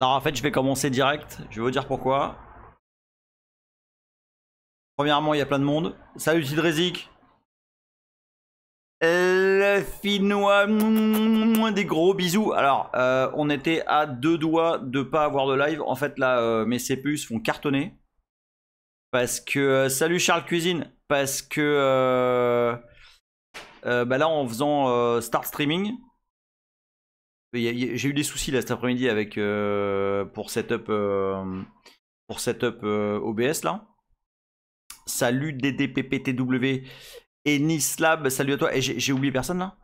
Alors en fait, je vais commencer direct. Je vais vous dire pourquoi. Premièrement, il y a plein de monde. Salut Tidrezik. Le Finnois, des gros bisous. Alors, on était à deux doigts de pas avoir de live. En fait, là, mes CPU se font cartonner. Parce que, salut Charles Cuisine. Parce que, bah là, en faisant Start Streaming, j'ai eu des soucis là cet après-midi avec pour setup OBS là. Salut DDPPTW et Nislab, salut à toi. Et j'ai oublié personne là.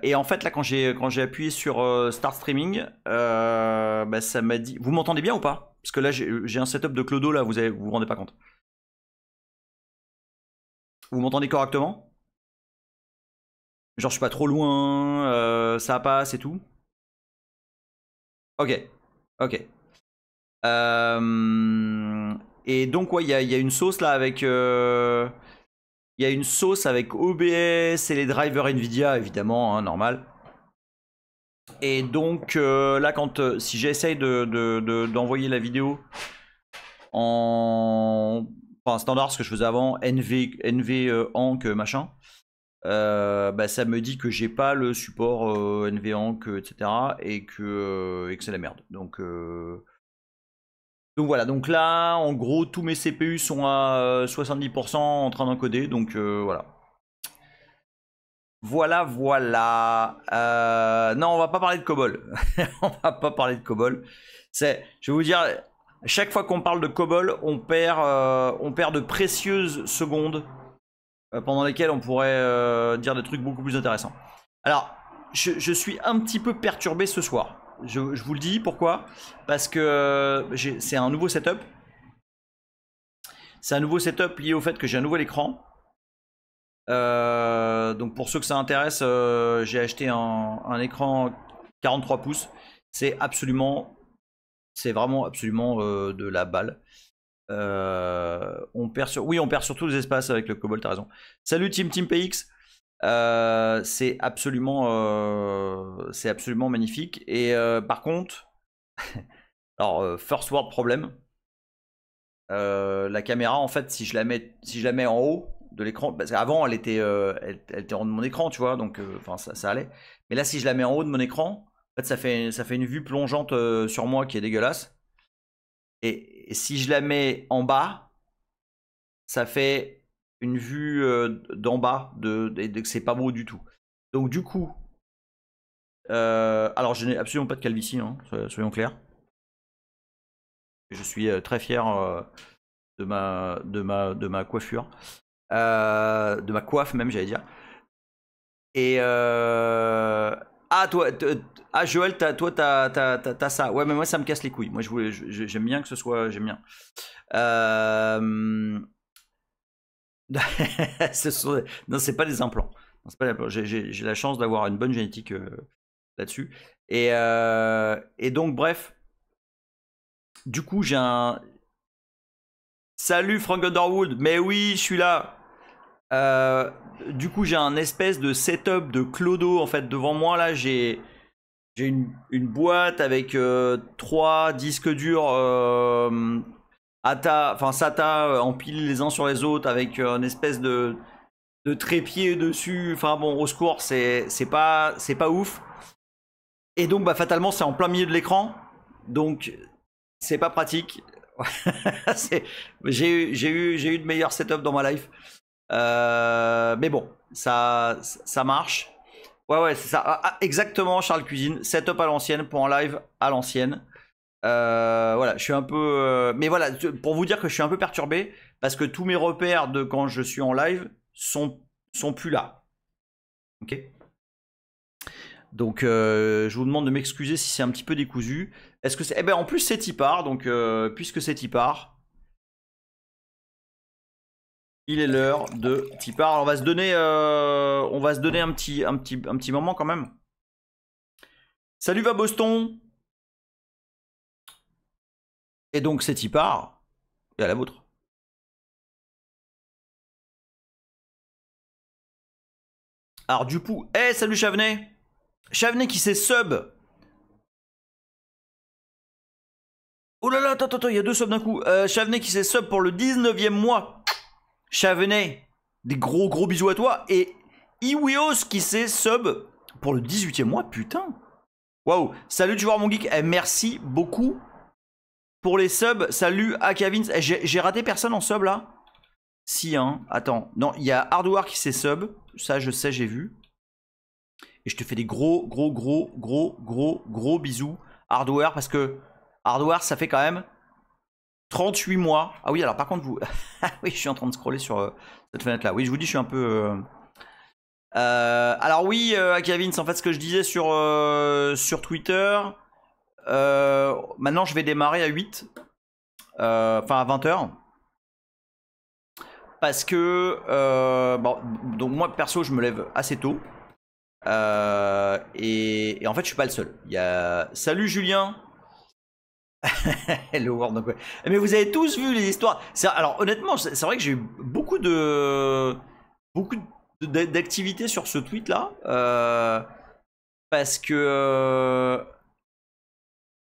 Et en fait là quand j'ai appuyé sur Start Streaming, bah, ça m'a dit. Vous m'entendez bien ou pas? Parce que là j'ai un setup de Clodo là, vous vous rendez pas compte. Vous m'entendez correctement? Genre je suis pas trop loin, ça passe et tout. Ok, ok. Et donc ouais, il y a une sauce là avec. Il y a une sauce avec OBS et les drivers Nvidia, évidemment, hein, normal. Et donc là, quand si j'essaye d'envoyer la vidéo en enfin, standard, ce que je faisais avant, NV Anc machin, bah, ça me dit que j'ai pas le support NV Anc, etc. Et que c'est la merde. Donc voilà, donc là, en gros, tous mes CPU sont à 70% en train d'encoder, donc voilà. Voilà, voilà. Non, on va pas parler de COBOL. On va pas parler de COBOL. Je vais vous dire, chaque fois qu'on parle de COBOL, on perd de précieuses secondes pendant lesquelles on pourrait dire des trucs beaucoup plus intéressants. Alors, je suis un petit peu perturbé ce soir. Je vous le dis, pourquoi? Parce que c'est un nouveau setup. C'est un nouveau setup lié au fait que j'ai un nouvel écran. Donc pour ceux que ça intéresse, j'ai acheté un écran 43 pouces. C'est vraiment absolument de la balle. Oui, on perd surtout les espaces avec le Cobalt, t'as raison. Salut Team PX. C'est absolument magnifique. Et par contre, alors first world problem. La caméra, en fait, si je la mets en haut de l'écran, parce qu'avant elle était en haut de mon écran, tu vois, donc enfin ça allait. Mais là, si je la mets en haut de mon écran, en fait, ça fait une vue plongeante sur moi qui est dégueulasse. Et si je la mets en bas, ça fait une vue d'en bas c'est pas beau du tout. Donc du coup, alors je n'ai absolument pas de calvitie, hein, soyons clairs. Je suis très fier de ma coiffure. De ma coiffe même, j'allais dire. Et ah toi, ah Joël, toi t'as ça. Ouais, mais moi ça me casse les couilles. Moi j'aime bien que ce soit, j'aime bien. Euh... Non, c'est pas des implants. J'ai la chance d'avoir une bonne génétique là-dessus. Et donc bref, du coup j'ai un. Salut Frank Underwood. Mais oui, je suis là. Euh, du coup, j'ai un espèce de setup de Clodo en fait devant moi. Là, j'ai une boîte avec trois disques durs SATA empilés les uns sur les autres avec une espèce de trépied dessus. Enfin bon, au secours, c'est pas ouf. Et donc, bah, fatalement, c'est en plein milieu de l'écran. Donc, c'est pas pratique. J'ai eu de meilleurs setups dans ma life. Mais bon, ça marche. Ouais, ouais, c'est ça. Exactement, Charles Cuisine. Setup à l'ancienne pour en live à l'ancienne. Voilà, je suis un peu. Mais voilà, pour vous dire que je suis un peu perturbé parce que tous mes repères de quand je suis en live sont plus là. Ok. Donc, je vous demande de m'excuser si c'est un petit peu décousu. Est-ce que c'est. Eh ben, en plus, c'est Tipar. Donc, puisque c'est Tipar, il est l'heure de Tipar. Alors, on va se donner un petit moment quand même. Salut va Boston. Et donc, c'est Tipar. Et à la vôtre. Alors, du coup, salut Chavenet. Chavenet qui s'est sub. Oh là là, attends, il y a 2 subs d'un coup. Chavenet qui s'est sub pour le 19e mois. Chavenet, des gros bisous à toi. Et Iwios qui s'est sub pour le 18e mois, putain. Waouh, salut joueur mon geek. Merci beaucoup pour les subs. Salut à Kevin. J'ai raté personne en sub là? Si, hein. Attends, non, il y a Hardware qui s'est sub. Ça, je sais, j'ai vu. Et je te fais des gros bisous. Hardware, parce que Hardware, ça fait quand même 38 mois. Ah oui, alors par contre, vous... oui, je suis en train de scroller sur cette fenêtre-là. Oui, je vous dis, je suis un peu... alors oui, Kevin, c'est en fait ce que je disais sur Twitter. Maintenant, je vais démarrer à 8. Enfin, à 20h. Parce que... bon, donc moi, perso, je me lève assez tôt. Et en fait, je suis pas le seul. Il y a... Salut Julien. Le World, donc, ouais. Mais vous avez tous vu les histoires. Alors honnêtement, c'est vrai que j'ai eu beaucoup d'activités sur ce tweet là, parce que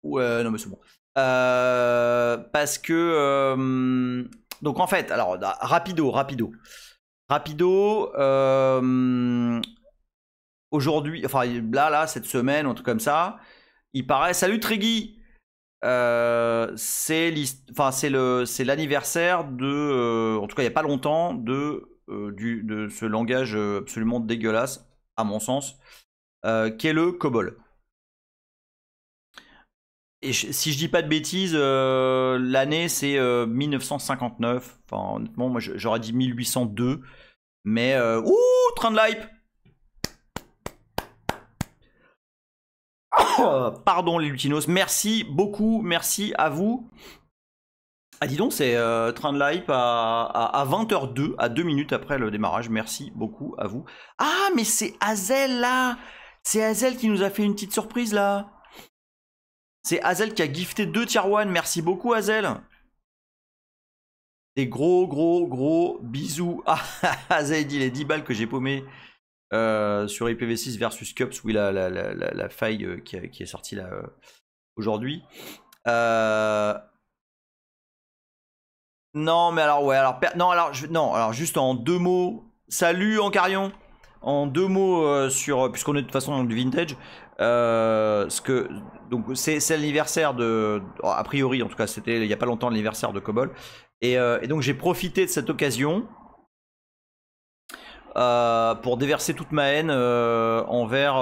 ouais, non mais c'est bon. Parce que donc en fait, alors rapido. Aujourd'hui, enfin là cette semaine, un truc comme ça, il paraît. Salut Trégui. C'est l'anniversaire de, en tout cas il n'y a pas longtemps, de ce langage absolument dégueulasse, à mon sens, qui est le COBOL. Et si je dis pas de bêtises, l'année c'est 1959. Enfin, honnêtement, moi j'aurais dit 1802. Mais, ouh, train de l'hype! Pardon les Lutinos, merci beaucoup, merci à vous. Ah dis donc, c'est train de l'hype à 20h02, à 2 minutes après le démarrage, merci beaucoup à vous. Ah mais c'est Hazel là. C'est Hazel qui nous a fait une petite surprise là. C'est Hazel qui a gifté 2 tier 1, merci beaucoup Hazel. Des gros bisous. Ah, Hazel dit les 10 balles que j'ai paumé sur IPv6 versus Cups, oui la faille qui est sortie là aujourd'hui. Non mais alors ouais, alors juste en 2 mots. Salut Ancarion. En 2 mots sur, puisqu'on est de toute façon dans du vintage, donc c'est l'anniversaire de, a priori en tout cas c'était il y a pas longtemps l'anniversaire de COBOL, et donc j'ai profité de cette occasion pour déverser toute ma haine envers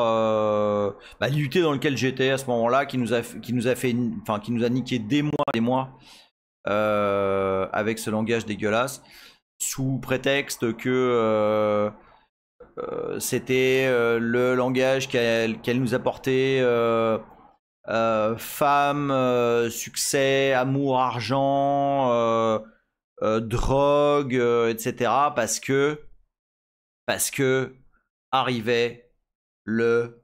l'IUT dans lequel j'étais à ce moment-là, qui nous a niqué des mois avec ce langage dégueulasse, sous prétexte que c'était le langage qu'elle nous apportait, femme, succès, amour, argent, drogue, etc. Parce que arrivait le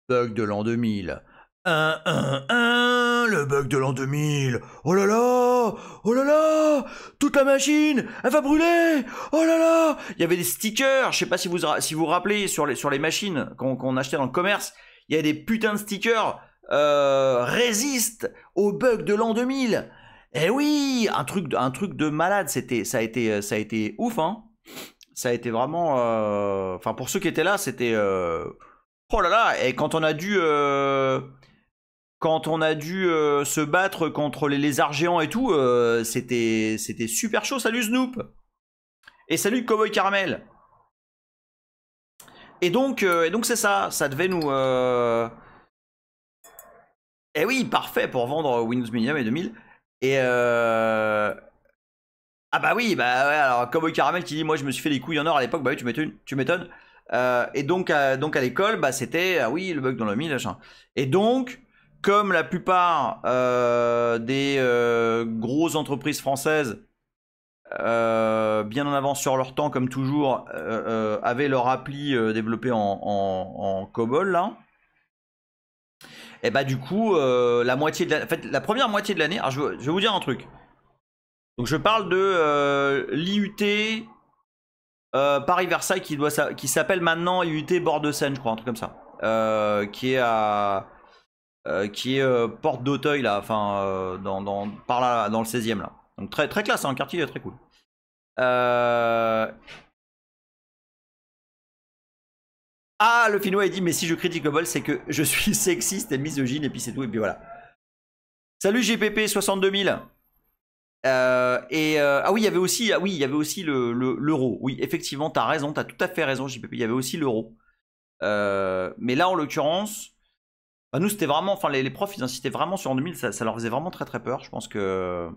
bug de l'an 2000. Le bug de l'an 2000. Oh là là, toute la machine, elle va brûler. Oh là là, il y avait des stickers. Je sais pas si vous rappelez sur les machines qu'on achetait dans le commerce, il y a des putains de stickers résiste au bug de l'an 2000. Eh oui, un truc de malade. Ça a été ouf, hein. Ça a été vraiment, enfin pour ceux qui étaient là, c'était oh là là. Et quand on a dû se battre contre les lézards géants et tout, c'était super chaud. Salut Snoop. Et salut Cowboy Caramel. Et donc c'est ça devait nous... Eh oui, parfait pour vendre Windows Millennium et 2000. Et ah bah oui, bah ouais, alors Cowboy Caramel qui dit moi je me suis fait les couilles en or à l'époque, bah oui tu m'étonnes. Et donc à l'école, bah c'était, ah oui, le bug dans le 1000, machin. Et donc, comme la plupart des grosses entreprises françaises, bien en avance sur leur temps, comme toujours, avaient leur appli développée en COBOL, là. Et bah du coup, la première moitié de l'année, alors je vais vous dire un truc. Donc je parle de l'IUT Paris-Versailles qui s'appelle maintenant IUT Bord de Seine, je crois, un truc comme ça. Qui est à qui est porte d'Auteuil là, enfin par là dans le 16e là. Donc très très classe, un quartier très cool. Ah, le Finnois il dit mais si je critique le bol c'est que je suis sexiste et misogyne et puis c'est tout et puis voilà. Salut GPP 62 000. Ah oui, il y avait aussi, l'euro. Oui, effectivement, t'as raison, t'as tout à fait raison, JPP. Il y avait aussi l'euro. Mais là, en l'occurrence, bah, nous, c'était vraiment, enfin, les profs, ils insistaient vraiment sur en 2000. Ça leur faisait vraiment très très peur. Je pense que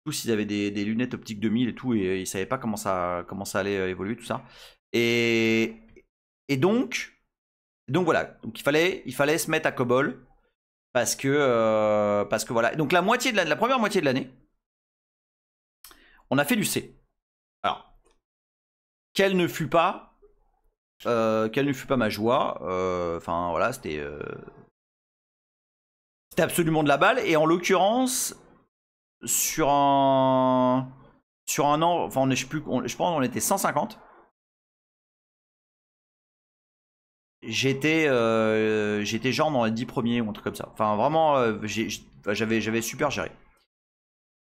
tous, ils avaient des lunettes optiques 2000 et tout, et ils savaient pas comment ça allait évoluer tout ça. Et donc voilà. Donc il fallait se mettre à COBOL parce que voilà. Donc la première moitié de l'année. On a fait du C. Alors, quelle ne fut pas ma joie. Enfin, voilà, c'était absolument de la balle. Et en l'occurrence, sur un an, enfin, je pense qu'on était 150. J'étais genre dans les 10 premiers ou un truc comme ça. Enfin, vraiment, j'avais super géré.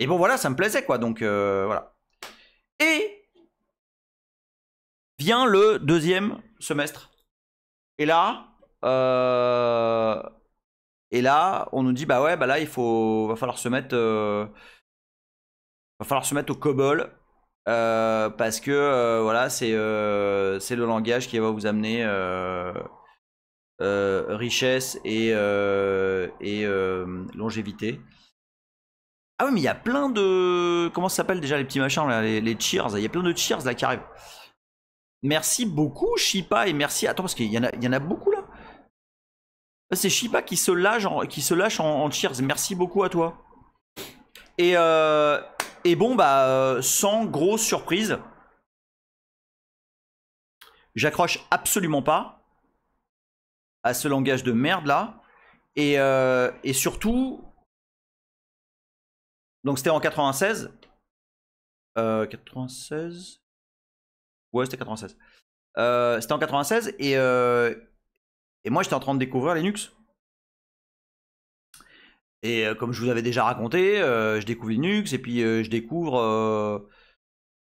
Et bon, voilà, ça me plaisait, quoi. Donc, voilà. Et vient le deuxième semestre. Et là, on nous dit bah ouais, bah là va falloir se mettre au COBOL parce que voilà, c'est le langage qui va vous amener richesse et longévité. Ah oui, mais il y a plein de, comment ça s'appelle déjà les petits machins là, les cheers. Il y a plein de cheers là qui arrivent. Merci beaucoup Shipa et merci. Attends, parce qu'il y en a beaucoup là. C'est Shipa qui se lâche en cheers. Merci beaucoup à toi. Et bon, bah, sans grosse surprise, j'accroche absolument pas à ce langage de merde là. Et surtout, donc c'était en 96. 96. Ouais, c'était 96. C'était en 96 et moi j'étais en train de découvrir Linux. Et comme je vous avais déjà raconté, je découvre Linux et puis je découvre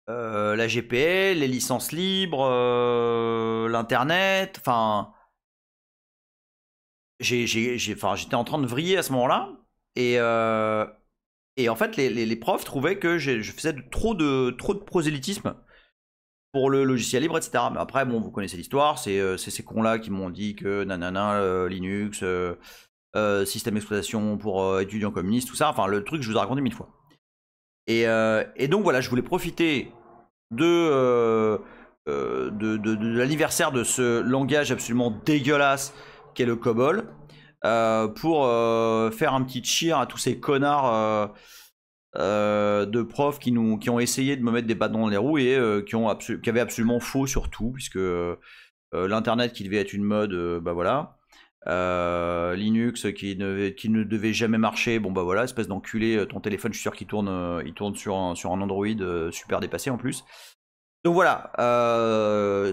la GPL, les licences libres, l'internet. Enfin, j'étais en train de vriller à ce moment-là et en fait les profs trouvaient que je faisais trop de prosélytisme pour le logiciel libre, etc. Mais après, bon, vous connaissez l'histoire, c'est ces cons-là qui m'ont dit que nanana, Linux, système d'exploitation pour étudiants communistes, tout ça, enfin le truc que je vous ai raconté 1000 fois. Et donc voilà, je voulais profiter de l'anniversaire de ce langage absolument dégueulasse qu'est le COBOL pour faire un petit cheer à tous ces connards de profs qui ont essayé de me mettre des bâtons dans les roues et qui avaient absolument faux sur tout, puisque l'internet qui devait être une mode, bah voilà. Linux qui ne devait jamais marcher, bon bah voilà, espèce d'enculé, ton téléphone je suis sûr qu'il tourne, il tourne sur un Android super dépassé en plus. Donc voilà,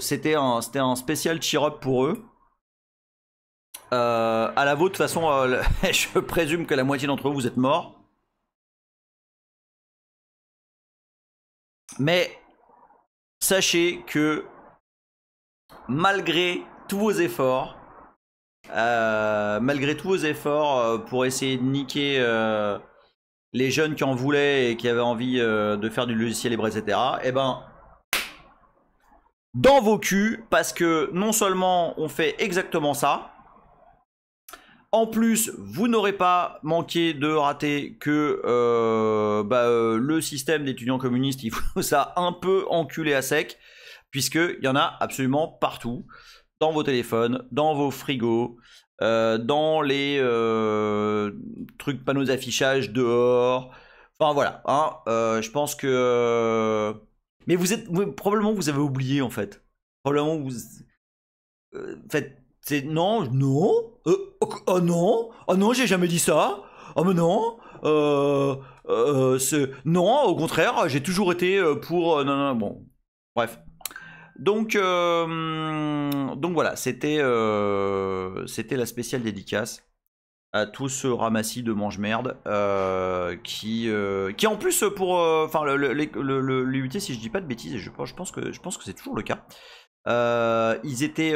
c'était un spécial cheer-up pour eux. À la vôtre, de toute façon, je présume que la moitié d'entre vous êtes morts. Mais sachez que malgré tous vos efforts, pour essayer de niquer les jeunes qui en voulaient et qui avaient envie de faire du logiciel libre, etc., et ben, dans vos culs, parce que non seulement on fait exactement ça, en plus, vous n'aurez pas manqué de rater que le système d'étudiants communistes, il faut ça un peu enculé à sec, puisqu'il y en a absolument partout, dans vos téléphones, dans vos frigos, dans les trucs panneaux d'affichage dehors. Enfin voilà, hein, je pense que... Mais probablement vous avez oublié en fait. Probablement vous... faites... Non, oh non, j'ai jamais dit ça. Oh mais non, non, au contraire, j'ai toujours été pour, non, non, bon, bref. Donc voilà, c'était la spéciale dédicace. à tout ce ramassis de mange-merde qui en plus pour enfin l'UT, si je dis pas de bêtises, et je pense que c'est toujours le cas. Ils étaient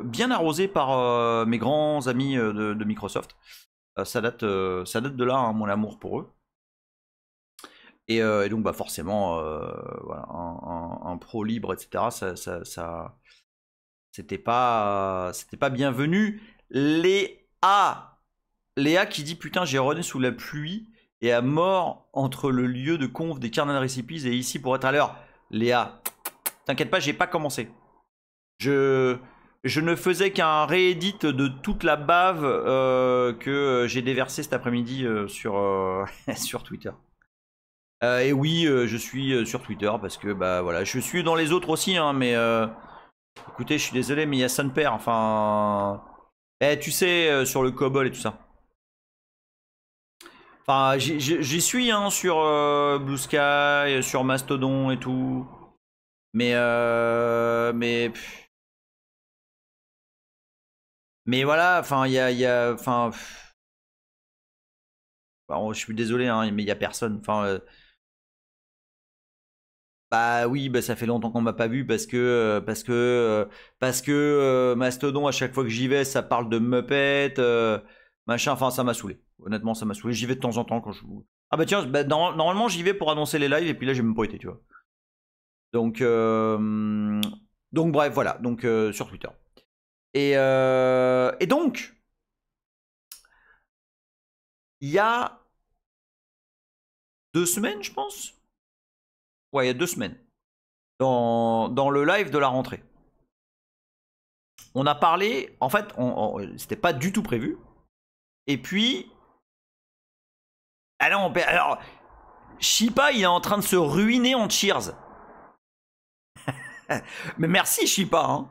bien arrosés par mes grands amis de Microsoft. Ça date de là, hein, mon amour pour eux. Et donc bah forcément voilà, un pro libre, etc. Ça c'était pas bienvenu. Léa qui dit putain, j'ai runné sous la pluie et à mort entre le lieu de conf des Kernel Recipes et ici pour être à l'heure. Léa, t'inquiète pas, j'ai pas commencé. Je ne faisais qu'un réédit de toute la bave que j'ai déversée cet après-midi sur sur Twitter. Et oui, je suis sur Twitter parce que bah voilà, je suis dans les autres aussi, hein, mais écoutez, je suis désolé, mais il y a son père, enfin, tu sais, sur le COBOL et tout ça. Enfin, j'y suis hein, sur Blue Sky, sur Mastodon et tout, mais voilà, enfin, enfin, je suis désolé, hein, mais il y a personne, enfin. Bah oui, bah ça fait longtemps qu'on m'a pas vu parce que Mastodon à chaque fois que j'y vais, ça parle de Muppet, machin. Enfin, ça m'a saoulé. Honnêtement, ça m'a saoulé. J'y vais de temps en temps quand je. Ah bah tiens, bah, normalement j'y vais pour annoncer les lives et puis là j'ai même pas été, tu vois. Donc bref, voilà. Donc sur Twitter. Et donc il y a 2 semaines, je pense. Ouais, il y a 2 semaines. Dans le live de la rentrée. On a parlé, en fait, c'était pas du tout prévu. Et puis, alors, Shipa, il est en train de se ruiner en Cheers. Mais merci Shipa. Hein.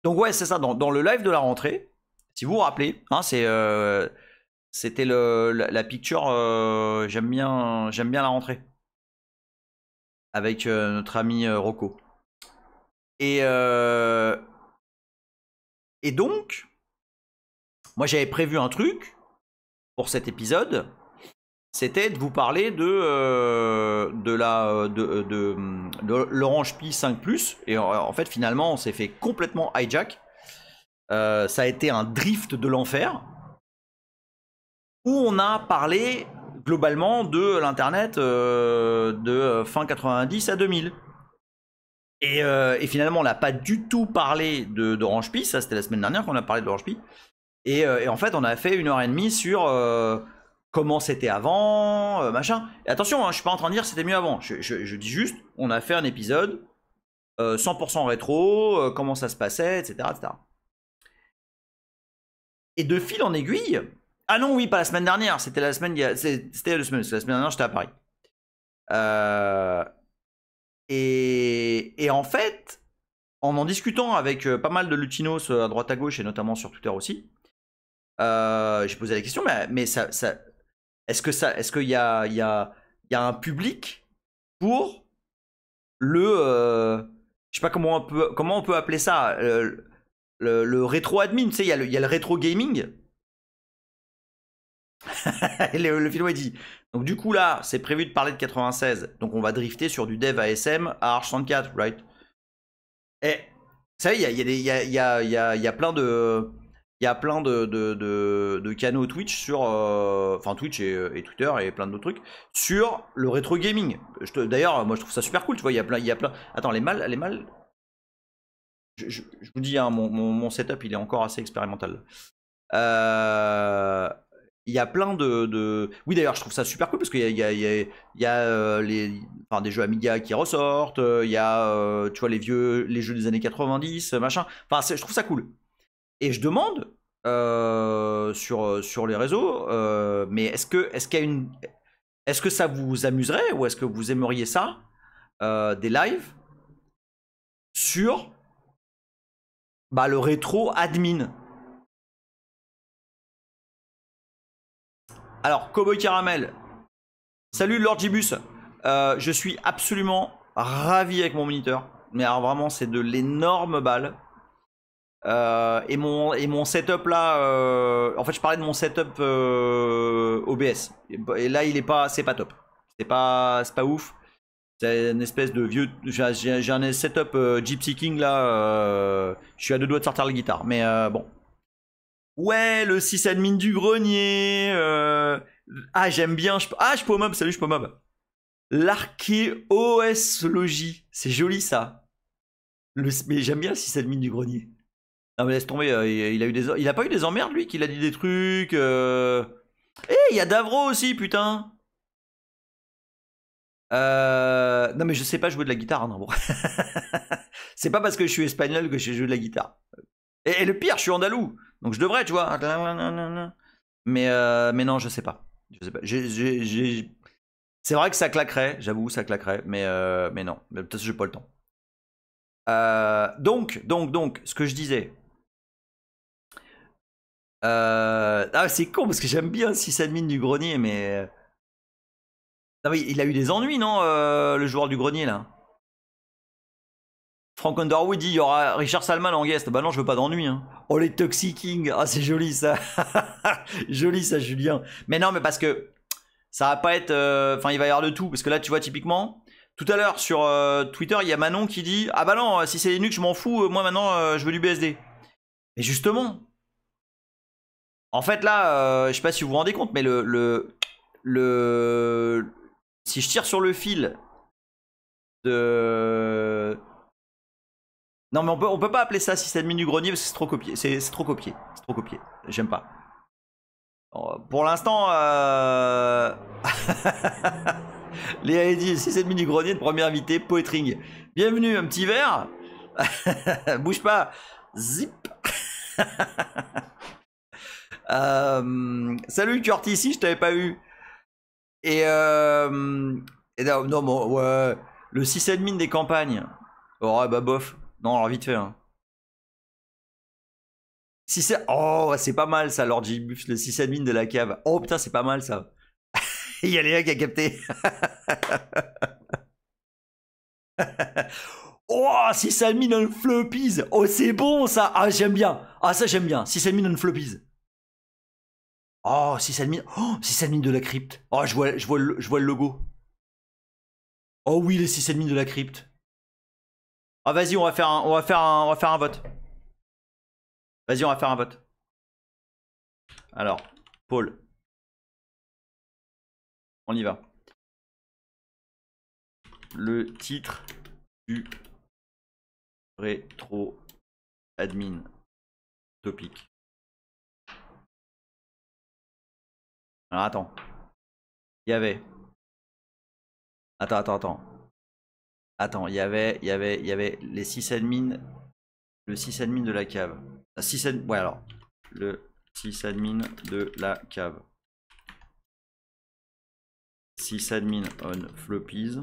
Donc ouais, c'est ça. Dans le live de la rentrée, si vous vous rappelez, hein, c'était la picture. J'aime bien la rentrée avec notre ami Rocco. Et donc, moi j'avais prévu un truc pour cet épisode, c'était de vous parler de l'Orange Pi 5 Plus. Et en fait, finalement, on s'est fait complètement hijack. Ça a été un drift de l'enfer où on a parlé globalement de l'internet de fin 90 à 2000. Et finalement, on n'a pas du tout parlé d'Orange Pi. Ça, c'était la semaine dernière qu'on a parlé d'Orange Pi. Et en fait, on a fait 1h30 sur comment c'était avant, machin. Et attention, hein, je suis pas en train de dire c'était mieux avant. Je dis juste, on a fait un épisode 100% rétro, comment ça se passait, etc., etc. Et de fil en aiguille. Ah non, oui, pas la semaine dernière. C'était la semaine. C'était la semaine dernière, j'étais à Paris. Et en fait, en discutant avec pas mal de lutinos à droite à gauche et notamment sur Twitter aussi, j'ai posé la question, mais est-ce qu'il y a un public pour le je sais pas comment on peut appeler ça, le rétro admin, tu sais, il y a le rétro gaming. Le film est dit. Donc du coup là, c'est prévu de parler de 96, donc on va drifter sur du dev ASM à Arch 64, right? Et vous savez, il y a plein de canaux Twitch sur, enfin Twitch et Twitter et plein d'autres trucs sur le rétro gaming. D'ailleurs, moi je trouve ça super cool. Tu vois, il y a plein. Attends, les mâles. Je vous dis, hein, mon setup il est encore assez expérimental. Il y a plein de. Oui, d'ailleurs, je trouve ça super cool parce qu'il y a des jeux Amiga qui ressortent. Il y a, tu vois, les jeux des années 90, machin. Enfin, je trouve ça cool. Et je demande sur les réseaux, mais est-ce que ça vous amuserait ou est-ce que vous aimeriez ça, des lives sur le rétro admin? Alors, Cowboy Caramel, salut Lord Gibus, je suis absolument ravi avec mon moniteur, mais alors vraiment c'est de l'énorme balle. Et mon setup là, en fait je parlais de mon setup OBS. Et là c'est pas top. C'est pas ouf. C'est une espèce de vieux. J'ai un setup Gypsy King là. Je suis à deux doigts de sortir la guitare. Mais bon. Ouais, le sysadmin du grenier. Ah, j'aime bien. Je Pomob, salut, je Pomob. L'archéologie. C'est joli ça. Mais j'aime bien le sysadmin du grenier. Non, mais laisse tomber. Il a pas eu des emmerdes lui, qu'il a dit des trucs. Il y a Davro aussi, putain. Non, mais je sais pas jouer de la guitare. Non, bon. C'est pas parce que je suis espagnol que je sais jouer de la guitare. Et le pire, je suis andalou. Donc je devrais, tu vois. Mais non, je sais pas. Je sais pas. C'est vrai que ça claquerait, j'avoue, ça claquerait. Mais non. Peut-être que j'ai pas le temps. Donc, ce que je disais. Ah, c'est con parce que j'aime bien sysadmin du grenier, mais. Non, mais il a eu des ennuis, non, le joueur du grenier, là. Frank Underwood dit il y aura Richard Salman en guest. Bah non, je veux pas d'ennui. Hein. Oh, les Toxic King. Ah, c'est joli ça. Joli ça, Julien. Mais non, mais parce que ça va pas être. Enfin, il va y avoir de tout. Parce que là, tu vois, typiquement, tout à l'heure sur Twitter, il y a Manon qui dit ah bah non, si c'est Linux, je m'en fous. Moi maintenant, je veux du BSD. Mais justement, en fait, là, je sais pas si vous vous rendez compte, mais si je tire sur le fil de. Non, mais on peut pas appeler ça sysadmin du grenier parce que c'est trop copié. C'est trop copié. C'est trop copié. J'aime pas. Pour l'instant, Léa dit sysadmin du grenier, le premier invité, Poetring. Bienvenue, un petit verre. Bouge pas. Zip. Salut Curtis, ici, je t'avais pas eu. Et non, bon, ouais. Le sysadmin des campagnes. Oh, bah bof. Non, alors vite fait. Hein. Si c'est... Oh, c'est pas mal ça, Lord J-Buff, le sysadmin de la cave. Oh putain, c'est pas mal ça. Il y a Léa qui a capté. Oh, sysadmin on floppies. Oh, c'est bon ça. Ah, j'aime bien. Ah, ça, j'aime bien. Sysadmin on floppies. Oh, sysadmin. Oh, sysadmin de la crypte. Oh, je vois le logo. Oh oui, les sysadmins de la crypte. Ah, vas-y, on va faire un vote. Vas-y, on va faire un vote. Alors, Paul. On y va. Le titre du rétro admin topic. Alors, attends. Il y avait. Attends. Attends, il y avait les sysadmins. Le sysadmin de la cave. Ouais, alors. Le sysadmin de la cave. Sysadmin on floppies.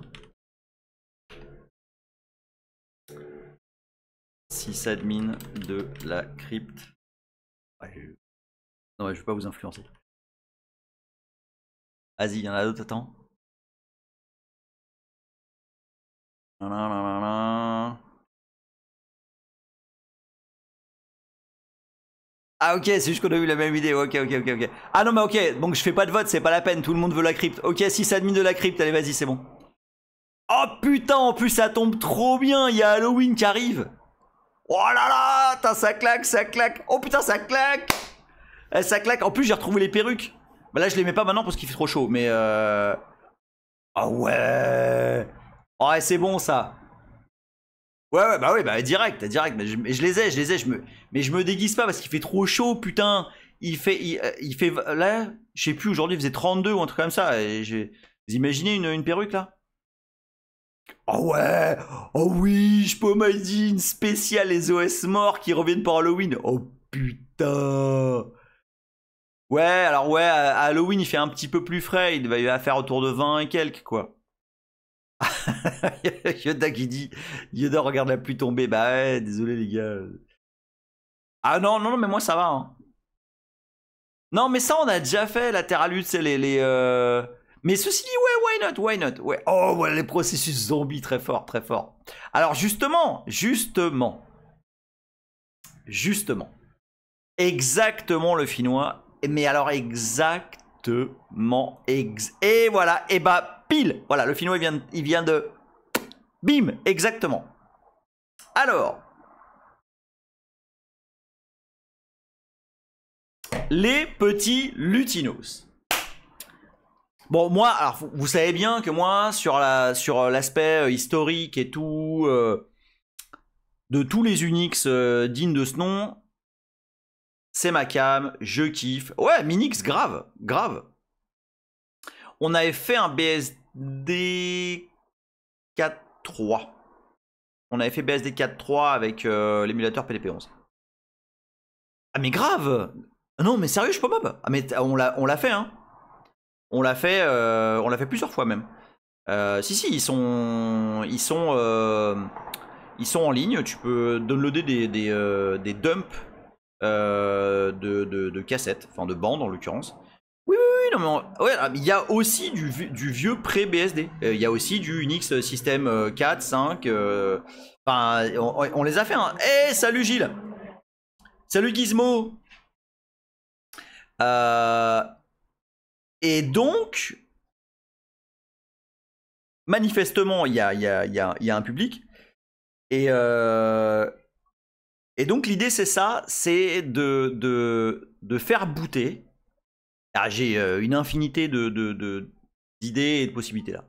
Sysadmin de la crypte. Ouais, non, je vais pas vous influencer. Vas-y, il y en a d'autres, attends. Ah ok, c'est juste qu'on a vu la même vidéo, ok. Ah non mais ok, donc je fais pas de vote, c'est pas la peine, tout le monde veut la crypte. Ok, sysadmin de la crypte, allez vas-y, c'est bon. Oh putain, en plus ça tombe trop bien, il y a Halloween qui arrive. Oh là là, ça claque. Oh putain, ça claque. Ça claque, en plus j'ai retrouvé les perruques. Bah là je les mets pas maintenant parce qu'il fait trop chaud, mais ah ouais. Oh ouais, c'est bon ça. Ouais, bah direct. Mais je les ai. Mais je me déguise pas parce qu'il fait trop chaud, putain. Il fait là, je sais plus, aujourd'hui il faisait 32 ou un truc comme ça. Vous imaginez une perruque là? Oh ouais. Oh oui, je peux m'aider une spéciale les OS morts qui reviennent pour Halloween. Oh putain. Ouais, alors ouais, à Halloween il fait un petit peu plus frais. Il va faire autour de 20 et quelques quoi. Yoda qui dit Yoda regarde la pluie tomber. Bah ouais, désolé les gars. Ah non, mais moi ça va. Hein. Non, mais ça on a déjà fait la Terralute, c'est Mais ceci dit, ouais, why not. Ouais. Oh, ouais, les processus zombies, très fort. Alors justement. justement. Exactement le finnois. Mais alors exactement. Et voilà. Et bah pile. Voilà, le finnois il vient de... Bim. Exactement. Alors. Les petits lutinos. Bon, moi, alors vous savez bien que moi, sur l'aspect historique et tout, de tous les Unix dignes de ce nom, c'est ma cam, je kiffe. Ouais, Minix, grave, grave. On avait fait un BSD 4.3. On avait fait BSD 4.3 avec l'émulateur PDP-11. Ah mais grave. Non mais sérieux, je suis pas mob. Ah mais on l'a fait, hein. On l'a fait plusieurs fois même. Si, ils sont en ligne. Tu peux downloader des dumps de cassettes, enfin de bandes en l'occurrence. Oui, non mais ouais, il y a aussi du vieux pré-BSD. Il y a aussi du Unix système 4, 5. Enfin, on les a fait. Hein. Hey, salut Gilles. Salut Gizmo. Et donc, manifestement, il y a un public. Et donc, l'idée, c'est ça, c'est de faire booter. Ah, j'ai une infinité d'idées et de possibilités là.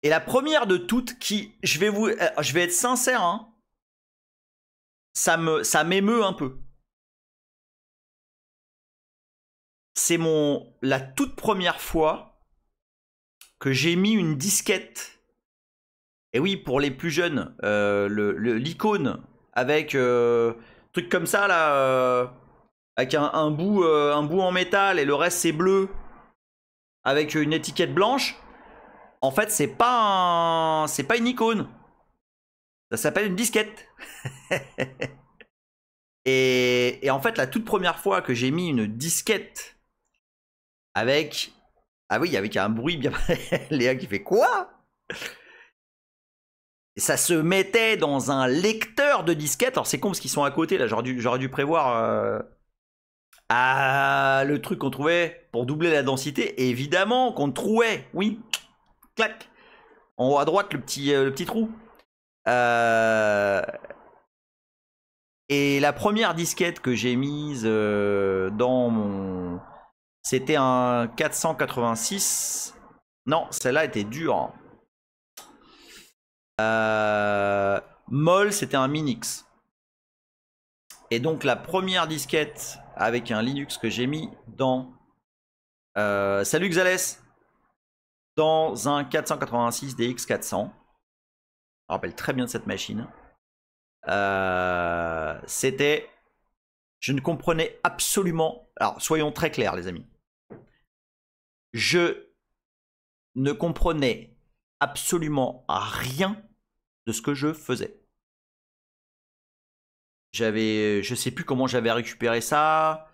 Et la première de toutes, qui, je vais être sincère, hein, ça m'émeut un peu. C'est la toute première fois que j'ai mis une disquette. Et oui, pour les plus jeunes, l'icône avec truc comme ça là, avec un bout en métal et le reste c'est bleu, avec une étiquette blanche. En fait, c'est pas une icône. Ça s'appelle une disquette. et en fait, la toute première fois que j'ai mis une disquette avec... Ah oui, avec un bruit bien... Léa qui fait quoi? Ça se mettait dans un lecteur de disquette. Alors c'est con parce qu'ils sont à côté là. J'aurais dû prévoir le truc qu'on trouvait pour doubler la densité. Et évidemment qu'on trouvait. Oui. Clac. En haut à droite le petit trou. Et la première disquette que j'ai mise dans mon... C'était un 486. Non, celle-là était dure. Moll, c'était un Minix. Et donc la première disquette avec un Linux que j'ai mis dans... salut Xalès. Dans un 486 DX400. Je me rappelle très bien de cette machine. C'était... Je ne comprenais absolument... Alors, soyons très clairs, les amis. Je ne comprenais absolument rien de ce que je faisais. Je sais plus comment j'avais récupéré ça.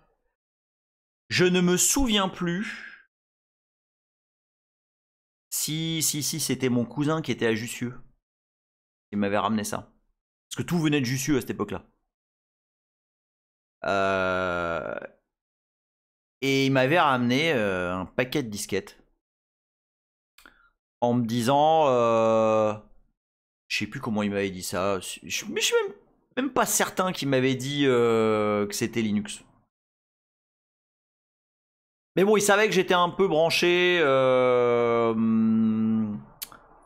Je ne me souviens plus si c'était mon cousin qui était à Jussieu qui m'avait ramené ça. Parce que tout venait de Jussieu à cette époque-là. Et il m'avait ramené un paquet de disquettes. En me disant... je sais plus comment il m'avait dit ça. Mais je suis même pas certain qu'il m'avait dit que c'était Linux. Mais bon, il savait que j'étais un peu branché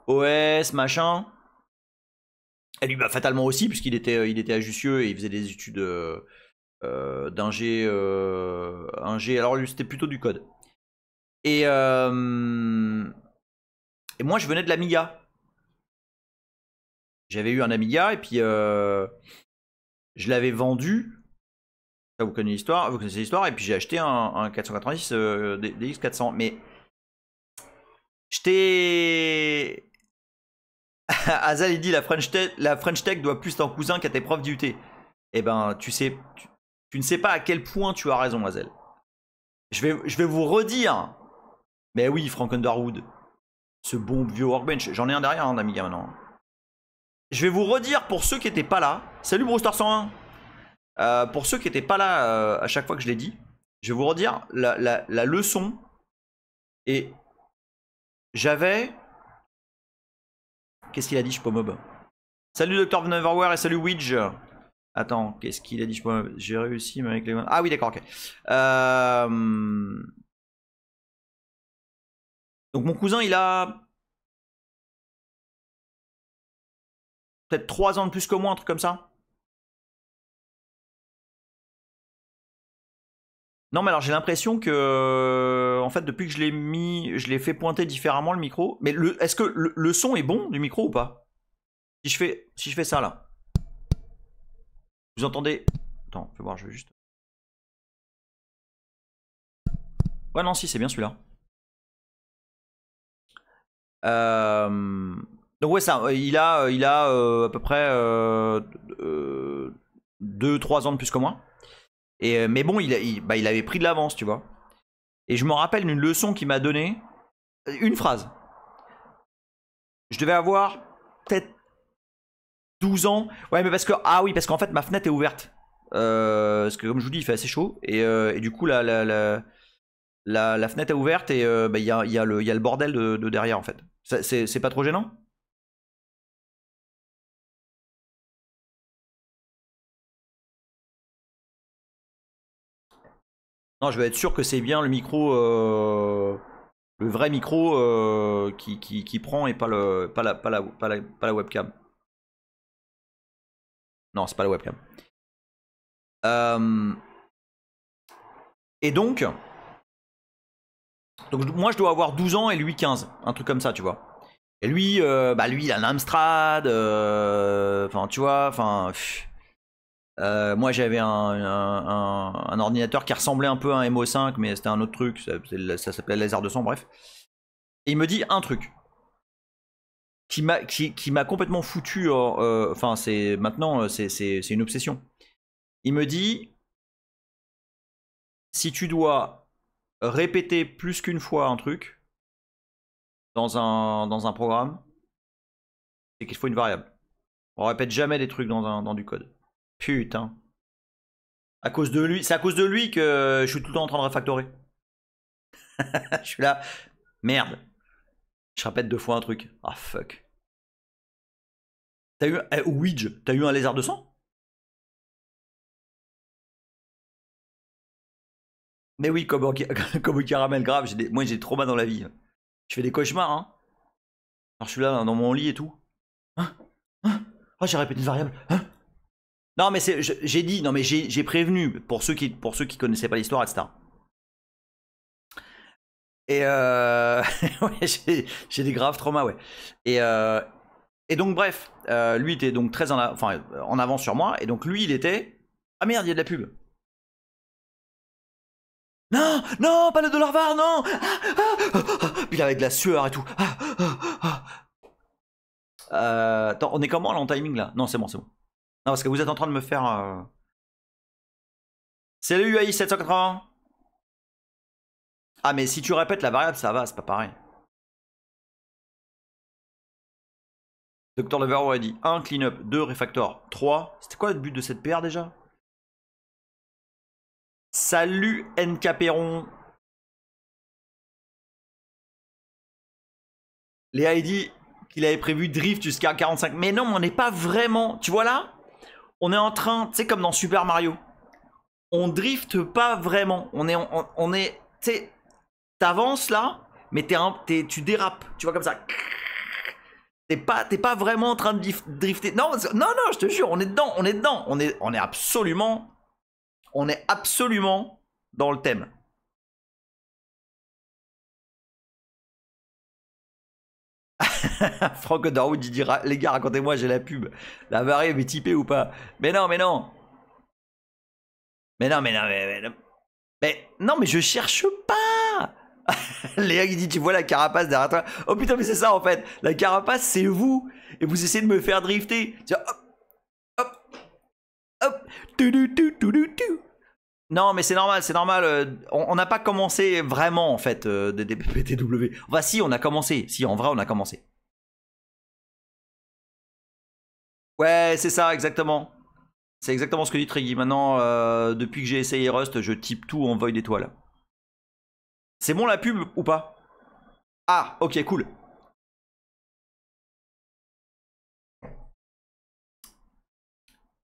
OS, machin. Et lui, bah, fatalement aussi, puisqu'il était à Jussieu et il faisait des études d'ingé. Alors lui, c'était plutôt du code. Et moi, je venais de l'Amiga. J'avais eu un Amiga et puis je l'avais vendu. Ça, vous connaissez l'histoire. Et puis j'ai acheté un 490 DX400. Mais j'étais... Azal il dit la French Tech doit plus ton cousin qu'à tes profs d'IUT. Eh ben tu ne sais pas à quel point tu as raison, Azal. Je vais vous redire. Mais oui, Frank Underwood. Ce bon vieux workbench. J'en ai un derrière, hein, d'Amiga maintenant. je vais vous redire pour ceux qui n'étaient pas là. Salut Brewster 101. Pour ceux qui n'étaient pas là à chaque fois que je l'ai dit, je vais vous redire la leçon. Et j'avais... Qu'est-ce qu'il a dit, Shpomob? Salut Dr. Neverwhere et salut Widge. Attends, qu'est-ce qu'il a dit, Shpomob? J'ai réussi mais avec les... Ah oui, d'accord, ok. Donc mon cousin, il a... peut-être 3 ans de plus que moi, un truc comme ça. Non mais alors j'ai l'impression que en fait depuis que je l'ai mis, je l'ai fait pointer différemment le micro. Mais est-ce que le son est bon du micro ou pas? Si je fais ça là, vous entendez? Attends, fais voir, je vais juste. Ouais non si c'est bien celui-là. Donc ouais ça, il a à peu près 2-3 ans de plus que moi. Et, mais bon il avait pris de l'avance tu vois. Et je me rappelle une leçon qu'il m'a donnée, une phrase. Je devais avoir peut-être 12 ans. Ouais mais parce que, ah oui parce qu'en fait ma fenêtre est ouverte. Parce que comme je vous dis il fait assez chaud. Et du coup la fenêtre est ouverte et il y a le bordel de derrière en fait. C'est pas trop gênant? Non, je vais être sûr que c'est bien le micro, le vrai micro qui prend et pas la webcam. Non, c'est pas la webcam. Et donc moi je dois avoir 12 ans et lui 15, un truc comme ça, tu vois. Et lui, lui il a un Amstrad, enfin tu vois, enfin... moi j'avais un ordinateur qui ressemblait un peu à un MO5 mais c'était un autre truc, ça s'appelait Laser 200, bref. Et il me dit un truc qui m'a complètement foutu, enfin c'est maintenant c'est une obsession. Il me dit, si tu dois répéter plus qu'une fois un truc dans un programme, c'est qu'il faut une variable. On répète jamais des trucs dans du code. Putain. À cause de lui, c'est à cause de lui que je suis tout le temps en train de refactorer. Je suis là, merde. Je répète 2 fois un truc. Ah fuck. T'as eu Ouija, t'as eu un lézard de sang? Mais oui, comme au, comme au caramel grave, moi j'ai trop mal dans la vie. Je fais des cauchemars, hein. Alors je suis là dans mon lit et tout. Hein, hein, oh j'ai répété une variable. Hein. Non mais j'ai dit, non mais j'ai prévenu pour ceux qui connaissaient pas l'histoire, etc. Et ouais, j'ai des graves traumas, ouais. Et donc bref, lui était donc très en avance sur moi, et donc lui il était... Ah merde, il y a de la pub. Non, non, pas le dollar var, non. Puis il avait de la sueur et tout. Attends, on est comment là en timing là? Non, c'est bon, c'est bon. Non, parce que vous êtes en train de me faire... Salut UAI 780. Ah mais si tu répètes la variable, ça va, c'est pas pareil. Dr Lever aurait dit 1 cleanup, 2 refactor, 3. C'était quoi le but de cette PR déjà? Salut NK Perron. Léa a dit qu'il avait prévu drift jusqu'à 45. Mais non, on n'est pas vraiment. Tu vois là? On est en train, tu sais, comme dans Super Mario. On drifte pas vraiment. On est, tu sais, t'avances là, mais tu dérapes. Tu vois comme ça. T'es pas vraiment en train de drifter. Non, non, non, je te jure, on est dedans, on est dedans. On est absolument dans le thème. Franck Darwood, il dit, les gars, racontez-moi, j'ai la pub. La variable est typée ou pas? Mais non, mais non. Mais non, mais non, mais non, mais je cherche pas. Léa qui dit, tu vois la carapace derrière toi. Oh putain, mais c'est ça en fait. La carapace, c'est vous. Et vous essayez de me faire drifter. Hop, hop, hop. Non, mais c'est normal, c'est normal. On n'a pas commencé vraiment en fait des PTW. Enfin, si, on a commencé. Si, en vrai, on a commencé. Ouais, c'est ça, exactement. C'est exactement ce que dit Treggy. Maintenant, depuis que j'ai essayé Rust, je type tout en void étoile. C'est bon la pub ou pas? Ah, ok, cool.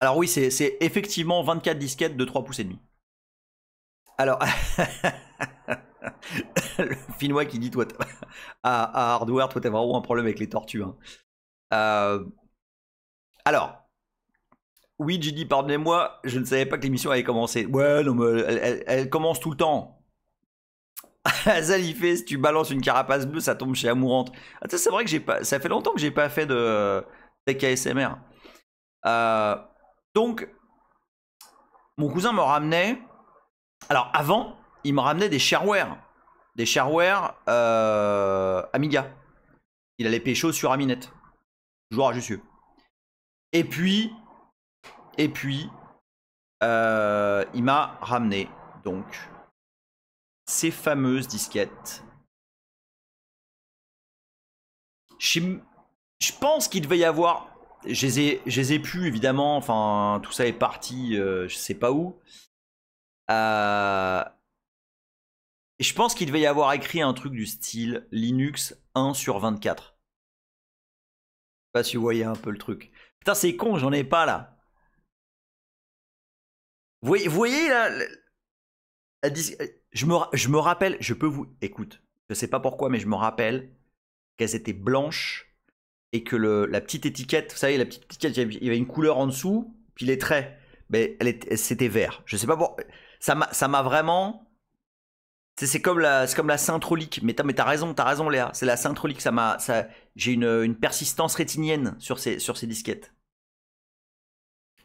Alors oui, c'est effectivement 24 disquettes de 3 pouces et demi. Alors, le Finnois qui dit, toi, à Hardware, toi, t'as vraiment un problème avec les tortues. Hein. Alors, oui, Gigi, pardonnez-moi, je ne savais pas que l'émission allait commencer. Ouais, non, mais elle commence tout le temps. Azal, il fait, si tu balances une carapace bleue, ça tombe chez Amourante. Ah, c'est vrai que j'ai pas, ça fait longtemps que j'ai pas fait de tech ASMR. Donc, mon cousin me ramenait. Alors, avant, il me ramenait des shareware. Des shareware Amiga. Il allait pécho sur Aminet. Toujours à Jussieu. Et puis, il m'a ramené, donc, ces fameuses disquettes. Je pense qu'il devait y avoir. Je les ai plus, évidemment. Enfin, tout ça est parti, je sais pas où. Et je pense qu'il devait y avoir écrit un truc du style Linux 1 sur 24. Je sais pas si vous voyez un peu le truc. Putain, c'est con, j'en ai pas là. Vous voyez là je me rappelle, je peux vous. Écoute, je sais pas pourquoi, mais je me rappelle qu'elles étaient blanches et que la petite étiquette, vous savez, la petite étiquette, il y avait une couleur en dessous, puis les traits, mais c'était vert. Je sais pas pourquoi. Ça m'a vraiment. C'est comme la syntrolique. Mais t'as raison, Léa. C'est la syntrolique. J'ai une persistance rétinienne sur ces disquettes.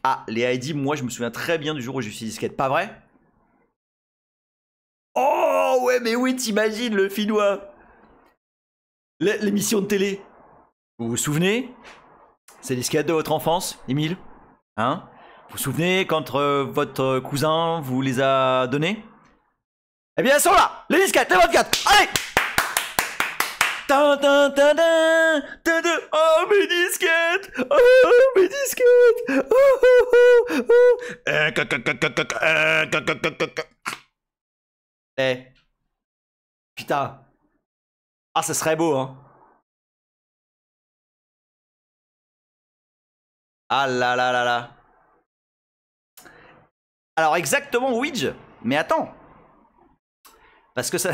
Ah, Léa a dit, moi je me souviens très bien du jour où j'ai eu ces disquettes. Pas vrai? Oh ouais, mais oui, t'imagines le Finnois. L'émission de télé. Vous vous souvenez? Ces disquettes de votre enfance, Émile? Hein? Vous vous souvenez quand votre cousin vous les a données? Eh bien, elles sont là! Les disquettes, les 24! Allez! Oh mes disquettes! Oh mes disquettes! Eh, putain. Ah, ça serait beau, hein. Ah là là là là. Alors exactement, Ouija. Mais attends. Parce que ça...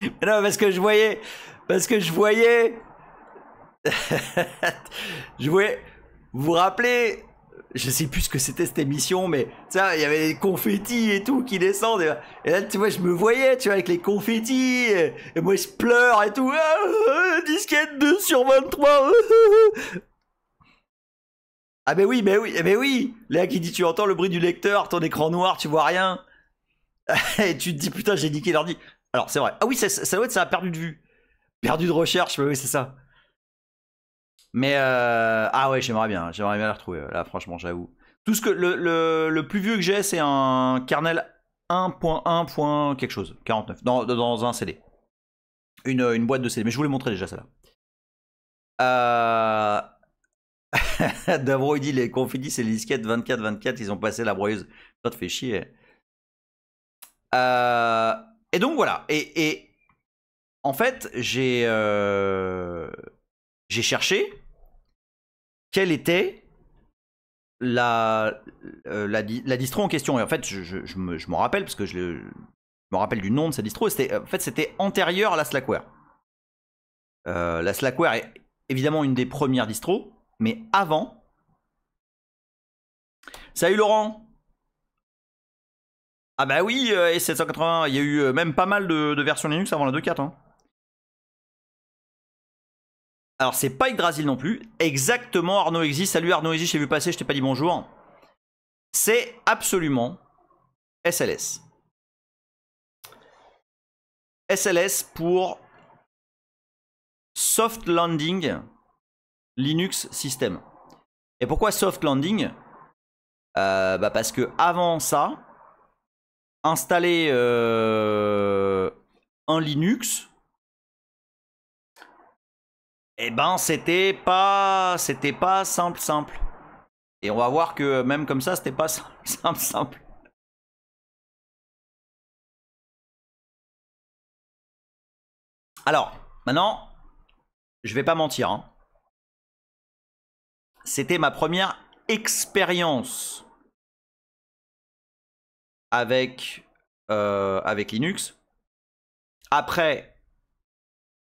non, parce que je voyais... je voyais... Vous vous rappelez... Je sais plus ce que c'était cette émission, mais ça, il y avait les confettis et tout qui descendent. Et là, tu vois, je me voyais, tu vois, avec les confettis. Et moi, je pleure et tout. Disquette 2 sur 23. Ah, mais oui, mais oui, mais oui. Léa qui dit, tu entends le bruit du lecteur, ton écran noir, tu vois rien. Et tu te dis, putain, j'ai niqué l'ordi. Alors, c'est vrai. Ah oui, ça doit être ça a perdu de vue. Perdu de recherche, mais oui, c'est ça. Mais ah ouais, j'aimerais bien la retrouver. Là, franchement, j'avoue. Tout ce que le plus vieux que j'ai, c'est un kernel 1.1. Quelque chose, 49, dans un CD. Une boîte de CD. Mais je vous l'ai montré déjà, celle-là. Davro, il dit les confettis, c'est les disquettes 24-24, ils ont passé la broyeuse. Ça te fait chier. Et donc voilà. Et en fait, j'ai cherché quelle était la distro en question. Et en fait, je m'en rappelle parce que je me rappelle du nom de cette distro. En fait, c'était antérieur à la Slackware. La Slackware est évidemment une des premières distros, mais avant. Salut Laurent. Ah bah oui, et 780, il y a eu même pas mal de versions Linux avant la 2.4. Hein. Alors c'est pas Yggdrasil non plus. Exactement, Arnaud existe. Salut Arnaud existe, j'ai vu passer, je t'ai pas dit bonjour. C'est absolument SLS. SLS pour Soft Landing Linux System. Et pourquoi Soft Landing? Bah parce que avant ça, installer un Linux Eh ben, c'était pas simple, simple. Et on va voir que même comme ça, c'était pas simple, simple, simple. Alors, maintenant, je vais pas mentir, hein. C'était ma première expérience avec, avec Linux. Après,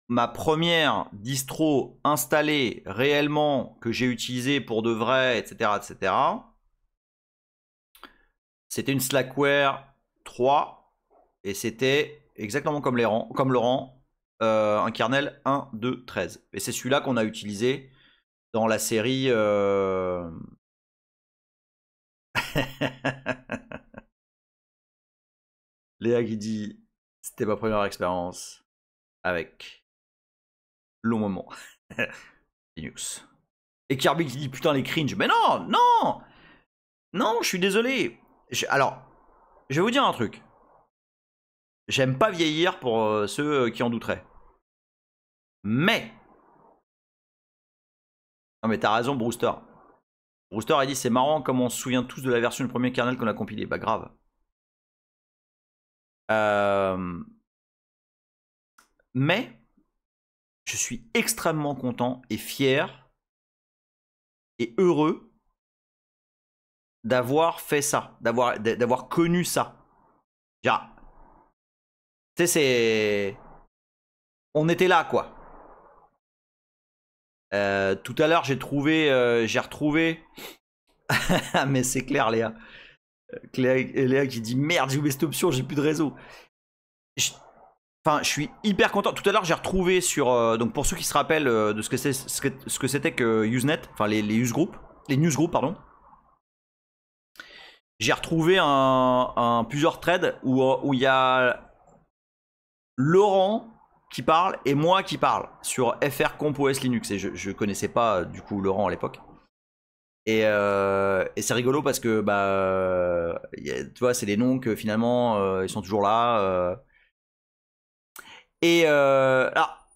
ma première distro installée réellement que j'ai utilisée pour de vrai, etc., etc., c'était une Slackware 3 et c'était exactement comme Laurent, un kernel 1.2.13. Et c'est celui-là qu'on a utilisé dans la série. Léa qui dit c'était ma première expérience avec long moment Linux. Et Kirby qui dit putain les cringe. Mais non, non, non, je suis désolé. Alors, je vais vous dire un truc. J'aime pas vieillir pour ceux qui en douteraient. Mais. Non mais t'as raison Brewster. Brewster a dit c'est marrant comme on se souvient tous de la version du premier kernel qu'on a compilé. Bah grave. Mais je suis extrêmement content et fier et heureux d'avoir fait ça, d'avoir connu ça. Tu sais, c'est. On était là, quoi. Tout à l'heure, j'ai retrouvé. Mais c'est clair, Léa. Léa qui dit merde, j'ai oublié cette option, j'ai plus de réseau. Enfin, je suis hyper content. Tout à l'heure, j'ai retrouvé sur. Donc, pour ceux qui se rappellent de ce que c'était que Usenet, enfin les newsgroups, pardon. J'ai retrouvé plusieurs threads où il y a Laurent qui parle et moi qui parle sur FR Comp OS Linux. Et je connaissais pas du coup Laurent à l'époque. Et c'est rigolo parce que tu vois, c'est des noms que finalement ils sont toujours là. Et alors,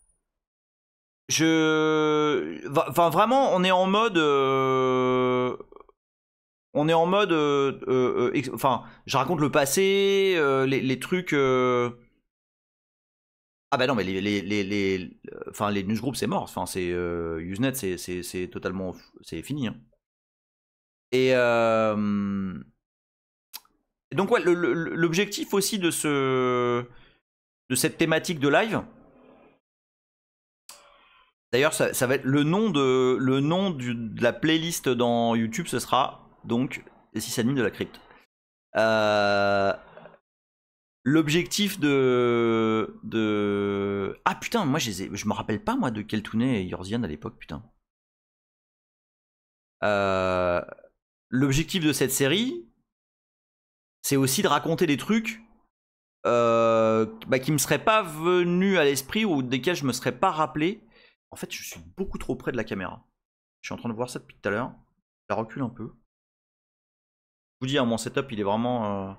enfin vraiment, on est en mode. On est en mode. Enfin, je raconte le passé, les trucs. Ah bah non, mais enfin, les newsgroups c'est mort. Enfin, c'est Usenet, c'est totalement, c'est fini. Hein. Et donc ouais, l'objectif aussi de cette thématique de live. D'ailleurs, ça va être le nom de la playlist dans YouTube, ce sera donc les 6 admins de la crypte. L'objectif de. Ah putain, moi je me rappelle pas moi de Keltoune et Yorzian à l'époque, putain. L'objectif de cette série, c'est aussi de raconter des trucs qui me seraient pas venus à l'esprit ou desquels je me serais pas rappelé. En fait, je suis beaucoup trop près de la caméra. Je suis en train de voir ça depuis tout à l'heure. Je la recule un peu. Je vous dis, hein, mon setup, il est vraiment.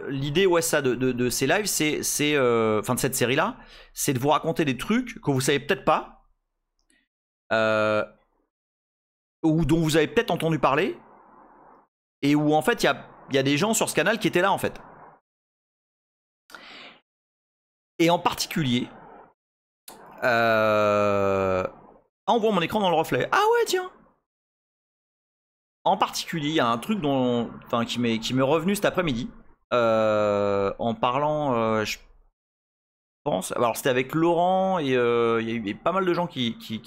L'idée, ouais, ça, de ces lives, enfin de cette série-là, c'est de vous raconter des trucs que vous savez peut-être pas, ou dont vous avez peut-être entendu parler, et où en fait, il y a des gens sur ce canal qui étaient là, en fait. Et en particulier, on voit mon écran dans le reflet. Ah ouais, tiens. En particulier, il y a un truc qui m'est revenu cet après-midi en parlant, je pense. Alors c'était avec Laurent et il y a eu pas mal de gens qui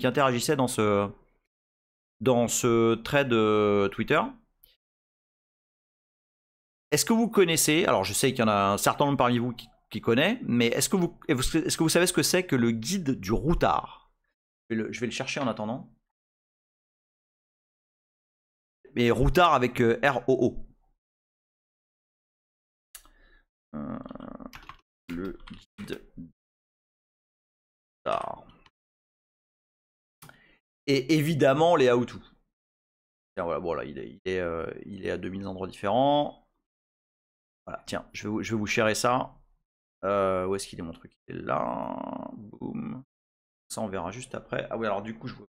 interagissaient dans ce thread Twitter. Est-ce que vous connaissez? Alors je sais qu'il y en a un certain nombre parmi vous qui connaît, mais est-ce que vous savez ce que c'est que le guide du routard? Je vais le chercher en attendant. Mais routard avec R-O-O. Le guide routard. Et évidemment les how-to. Voilà, bon là, il est à 2000 endroits différents. Voilà, tiens, je vais vous sharer ça. Où est-ce qu'il est mon truc? Il est là. Boum. Ça, on verra juste après. Ah oui, alors du coup, je vois.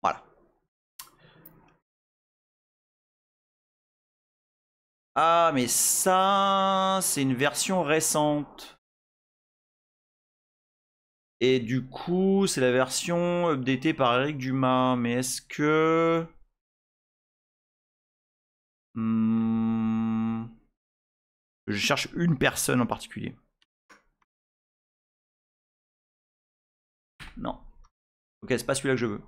Voilà. Ah, mais ça, c'est une version récente. Et du coup, c'est la version updatée par Eric Dumas. Mais est-ce que... Je cherche une personne en particulier. Non. Ok, c'est pas celui-là que je veux.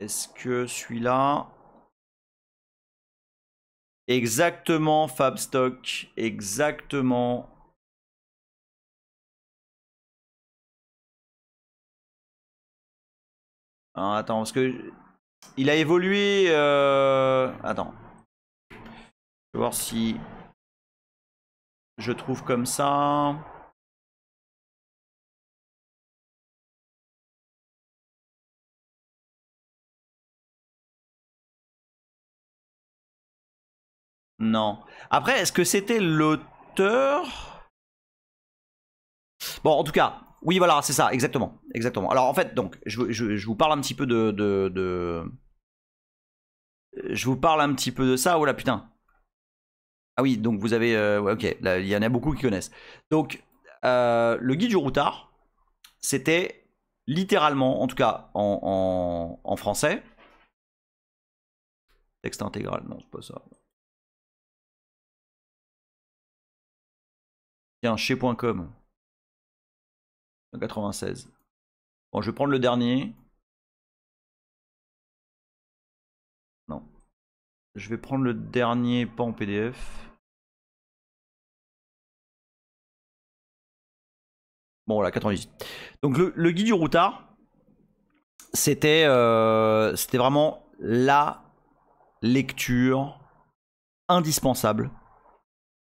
Est-ce que celui-là... Exactement, Fabstock. Exactement. Ah, attends, parce que... Il a évolué... Attends. Je vais voir si... Je trouve comme ça... Non. Après, est-ce que c'était l'auteur? Bon, en tout cas, oui, voilà, c'est ça, exactement. Exactement. Alors, en fait, donc, je vous parle un petit peu Je vous parle un petit peu de ça. Oh là, putain. Ah oui, donc vous avez... ouais, ok, là, il y en a beaucoup qui connaissent. Donc, le guide du routard, c'était littéralement, en tout cas en français... Texte intégral, non, c'est pas ça. Tiens, chez.com. 96. Bon, je vais prendre le dernier. Non. Je vais prendre le dernier, pas en PDF. Bon, voilà, 98. Donc, le guide du routard, c'était vraiment la lecture indispensable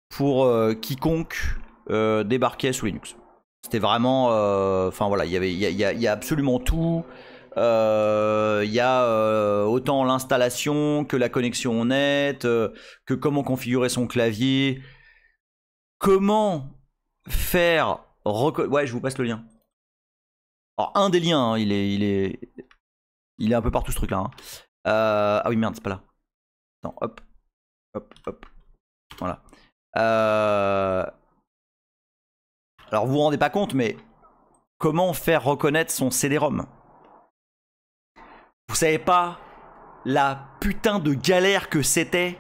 pour quiconque débarquait sous Linux. C'était vraiment... Enfin, voilà, il y a absolument tout. Il y a autant l'installation que la connexion net, que comment configurer son clavier, comment faire... Ouais, je vous passe le lien. Alors, un des liens, hein, il est un peu partout ce truc-là. Hein. Ah oui, merde, c'est pas là. Attends, hop, hop, hop. Voilà. Alors, vous vous rendez pas compte, mais comment faire reconnaître son CD-ROM? Vous savez pas la putain de galère que c'était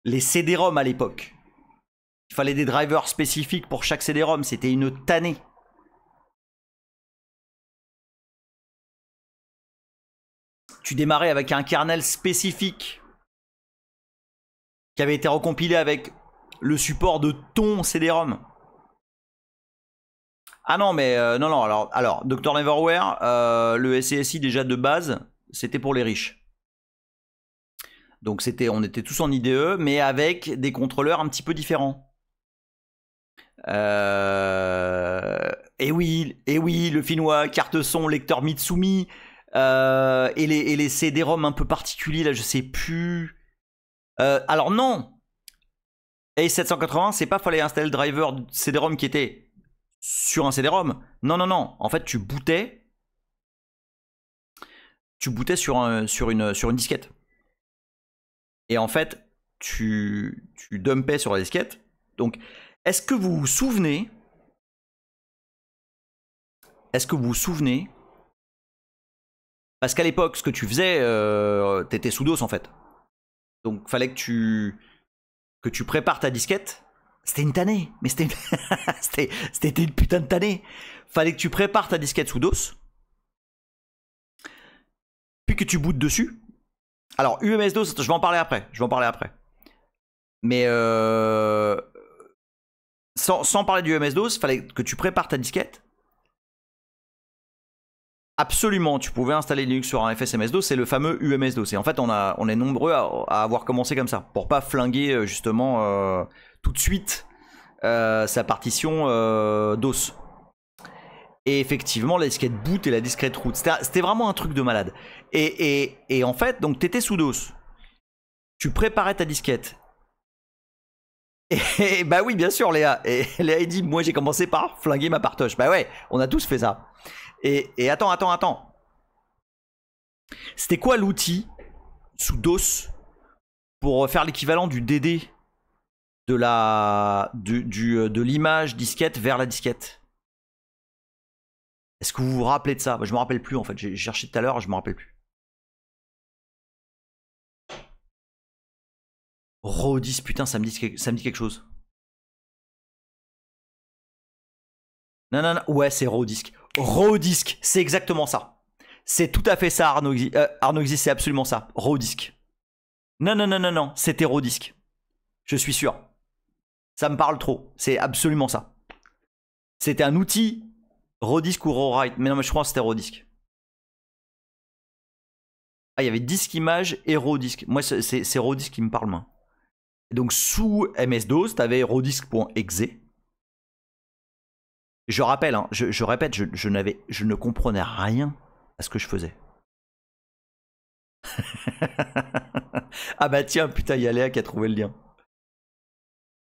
les CD-ROM à l'époque. Il fallait des drivers spécifiques pour chaque CD-ROM, c'était une tannée. Tu démarrais avec un kernel spécifique qui avait été recompilé avec le support de ton CD-ROM. Ah non, mais non, alors Dr Neverwhere, le SCSI déjà de base, c'était pour les riches. Donc on était tous en IDE, mais avec des contrôleurs un petit peu différents. Et oui, le finnois, carte son, lecteur Mitsumi, et les CD-ROM un peu particuliers, là, je sais plus. Alors non, A780, c'est pas fallait installer le driver CD-ROM qui était sur un CD-ROM. Non. En fait, tu bootais sur une disquette. Et en fait, tu dumpais sur la disquette. Donc, est-ce que vous vous souvenez parce qu'à l'époque, ce que tu faisais, t'étais sous DOS en fait. Donc, fallait que tu prépares ta disquette. C'était une tannée, mais c'était une putain de tannée. Fallait que tu prépares ta disquette sous DOS, puis que tu bootes dessus. Alors, UMS-DOS, je vais en parler après. Mais sans parler du UMS-DOS, fallait que tu prépares ta disquette. Absolument, tu pouvais installer Linux sur un FSMS-DOS, c'est le fameux UMS-DOS. Et en fait, on est nombreux à avoir commencé comme ça, pour pas flinguer justement tout de suite sa partition DOS. Et effectivement, la disquette boot et la disquette root, c'était vraiment un truc de malade. Et en fait, donc t'étais sous DOS, tu préparais ta disquette, Et bah oui, bien sûr, Léa. Et Léa, il dit, moi j'ai commencé par flinguer ma partoche. Bah ouais, on a tous fait ça. Et attends. C'était quoi l'outil sous DOS pour faire l'équivalent du DD de l'image disquette vers la disquette? Est-ce que vous vous rappelez de ça? Je me rappelle plus en fait. J'ai cherché tout à l'heure, je me rappelle plus. Rodis, putain, ça me dit quelque chose. Non, ouais, c'est Rodisc. Rodisc, c'est exactement ça. C'est tout à fait ça, Arnaud Xy, c'est absolument ça. Rodisc. Non, c'était Rodisc. Je suis sûr. Ça me parle trop. C'est absolument ça. C'était un outil Rodisc ou Rowrite. Mais non, mais je crois que c'était Rodisc. Ah, il y avait disque image et Rodisc. Moi, c'est Rodisc qui me parle moins. Donc, sous MS-DOS, tu avais rodisc.exe. Je rappelle, hein, je répète, je ne comprenais rien à ce que je faisais. Ah bah tiens, putain, il y a Léa qui a trouvé le lien.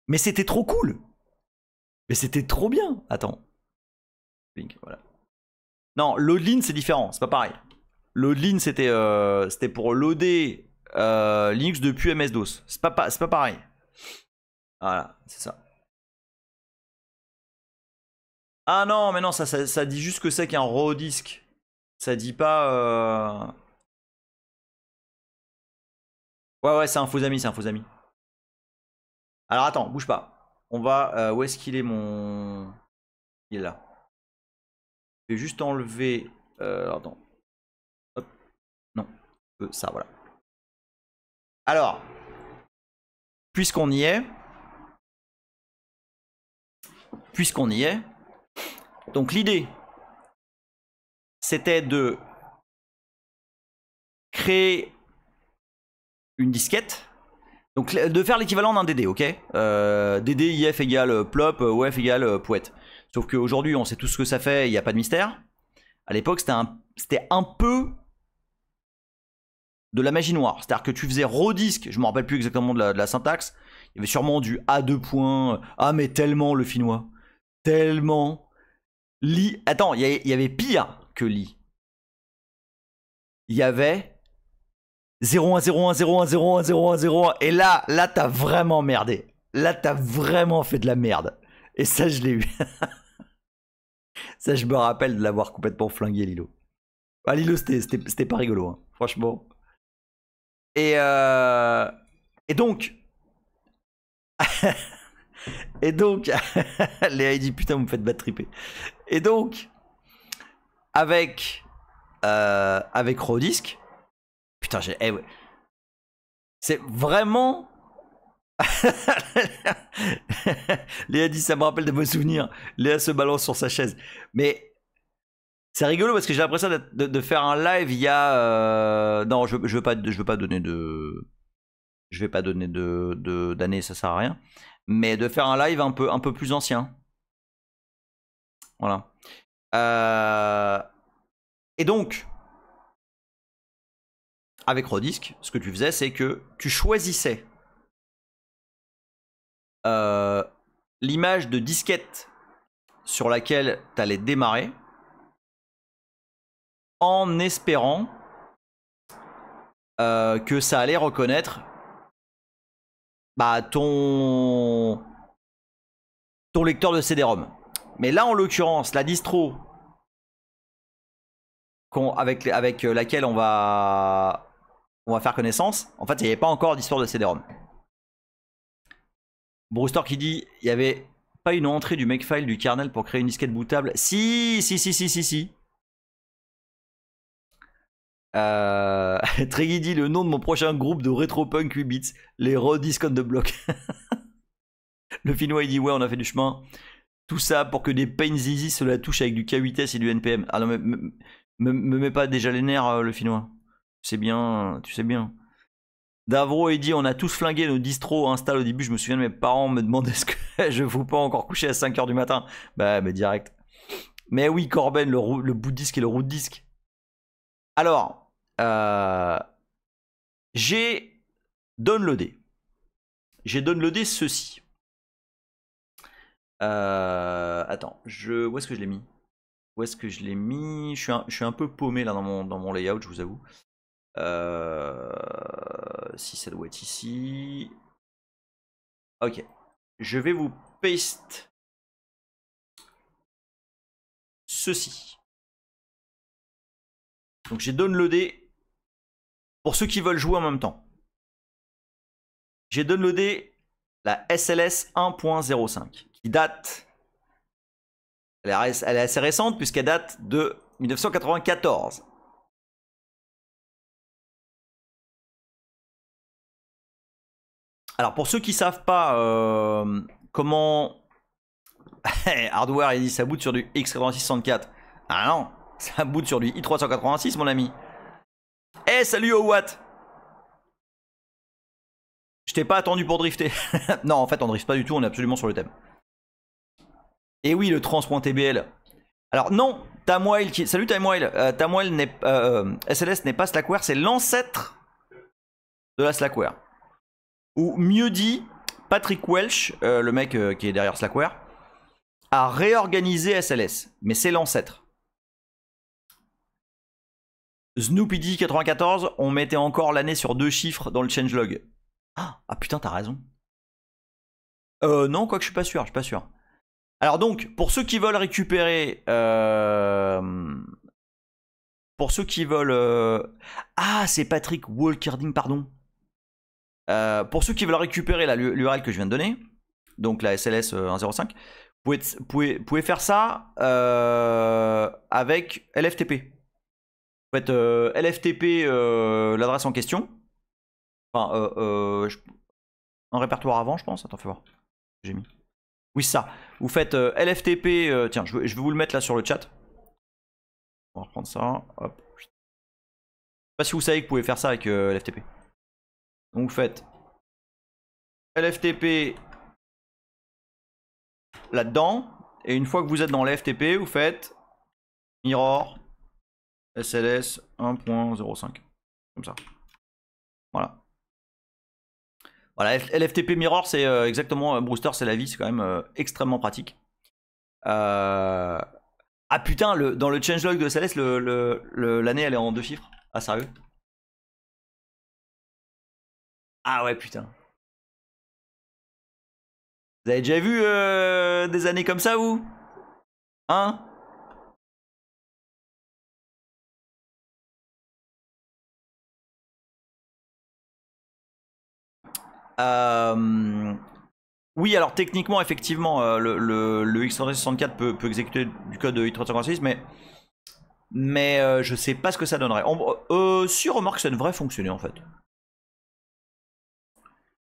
Mais c'était trop cool. Mais c'était trop bien. Attends. Link, voilà. Non, loadlin c'est différent, c'est pas pareil. Loadlin c'était pour loader Linux depuis MS-DOS. C'est pas pareil. Voilà, c'est ça. Ah non, mais non, ça dit juste que c'est qu'un raw disk. Ça dit pas. Ouais, c'est un faux ami, Alors attends, bouge pas. On va. Où est-ce qu'il est mon. Il est là. Je vais juste enlever. Attends. Hop. Non. Ça, voilà. Alors. Puisqu'on y est. Donc l'idée, c'était de créer une disquette. Donc de faire l'équivalent d'un DD, ok DD, IF égale plop, OF égale pouette. Sauf qu'aujourd'hui, on sait tout ce que ça fait, il n'y a pas de mystère. À l'époque, c'était un peu de la magie noire. C'est-à-dire que tu faisais rodisc, je ne me rappelle plus exactement de la syntaxe, il y avait sûrement du A2 points, ah mais tellement le finnois, tellement. Li, attends, il y avait pire que li. Il y avait 010101010101 et là t'as vraiment merdé. Là t'as vraiment fait de la merde. Et ça je l'ai eu. Ça je me rappelle de l'avoir complètement flingué Lilo. Ah Lilo c'était pas rigolo hein, franchement. Et donc et donc Léa dit putain vous me faites battre triper. Et donc avec Rodisc, putain ouais. C'est vraiment. Léa dit ça me rappelle de vos souvenirs. Léa se balance sur sa chaise. Mais c'est rigolo parce que j'ai l'impression de faire un live il y a. Non, je veux pas donner de. Je vais pas donner d'années, ça sert à rien. Mais de faire un live un peu plus ancien. Voilà. Et donc, avec Rodisc, ce que tu faisais, c'est que tu choisissais l'image de disquette sur laquelle tu allais démarrer en espérant que ça allait reconnaître ton lecteur de CD-ROM. Mais là, en l'occurrence, la distro avec laquelle on va faire connaissance, en fait, il n'y avait pas encore d'histoire de CD-ROM. Brewster qui dit il n'y avait pas une entrée du makefile du kernel pour créer une disquette bootable. Si. Treggy dit le nom de mon prochain groupe de rétro-punk 8 bits, les Rodisc on the Block. Le Finnois il dit ouais on a fait du chemin. Tout ça pour que des pains easy se la touchent avec du K8S et du NPM. Ah non mais me mets pas déjà les nerfs le Finnois. Tu sais bien. Davro il dit on a tous flingué nos distros install au début. Je me souviens de mes parents me demandaient est-ce que je fous pas encore coucher à 5h du matin. Bah mais direct. Mais oui Corben, le bout de disque et le root disque. Alors, j'ai downloadé ceci. Attends, où est-ce que je l'ai mis? Où est-ce que je l'ai mis? Je suis un peu paumé là dans mon layout, je vous avoue. Si ça doit être ici. Ok. Je vais vous paste ceci. Donc j'ai downloadé, pour ceux qui veulent jouer en même temps, j'ai downloadé la SLS 1.05 qui date, elle est assez récente puisqu'elle date de 1994. Alors pour ceux qui savent pas comment hardware, il dit ça boot sur du X86-64. Ah non, ça boot sur du i386 mon ami. Eh salut Owat. Je t'ai pas attendu pour drifter. Non en fait on drift pas du tout, on est absolument sur le thème. Et oui le trans.tbl. Alors non, Tamoil qui... Salut Tamoil. Tamoil n'est SLS n'est pas Slackware, c'est l'ancêtre de la Slackware. Ou mieux dit, Patrick Welch, le mec qui est derrière Slackware, a réorganisé SLS, mais c'est l'ancêtre. Snoopy 94, on mettait encore l'année sur 2 chiffres dans le changelog. Ah putain, t'as raison. Non, quoique je suis pas sûr, Alors donc, pour ceux qui veulent récupérer... pour ceux qui veulent... Ah, c'est Patrick Walkerding, pardon. Pour ceux qui veulent récupérer l'URL que je viens de donner, donc la SLS 1.05, vous pouvez faire ça avec LFTP. Vous faites LFTP l'adresse en question. Enfin, un répertoire avant, je pense. Attends, fais voir. J'ai mis. Oui, ça. Vous faites LFTP. Tiens, je vais vous le mettre là sur le chat. On va reprendre ça. Hop. Je sais pas si vous savez que vous pouvez faire ça avec LFTP. Donc vous faites LFTP là-dedans. Et une fois que vous êtes dans l'FTP, vous faites mirror SLS 1.05. Comme ça. Voilà. Voilà, LFTP mirror, c'est exactement, Brewster, c'est la vie, c'est quand même extrêmement pratique. Ah putain, dans le changelog de SLS, l'année elle est en 2 chiffres. Ah sérieux? Ah ouais, putain. Vous avez déjà vu des années comme ça, vous? Hein? Oui, alors techniquement, effectivement, le X364 peut exécuter du code de i386, mais je sais pas ce que ça donnerait. Si, remarque, ça devrait fonctionner en fait.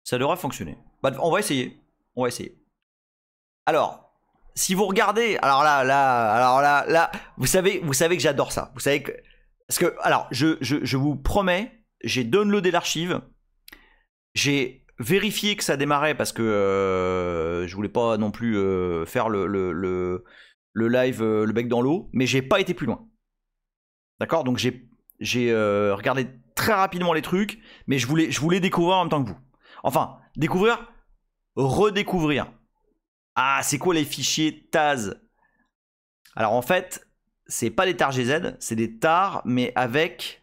Ça devrait fonctionner. Bah, on va essayer. On va essayer. Alors, si vous regardez, alors là, vous savez que j'adore ça. Vous savez que, parce que, alors, je vous promets, j'ai downloadé l'archive, j'ai vérifié que ça démarrait parce que je voulais pas non plus faire le live le bec dans l'eau, mais j'ai pas été plus loin. D'accord, donc j'ai regardé très rapidement les trucs, mais je voulais découvrir en même temps que vous. Enfin, découvrir, redécouvrir. Ah, c'est quoi les fichiers TAS? Alors en fait, c'est pas des tars GZ, c'est des tars, mais avec...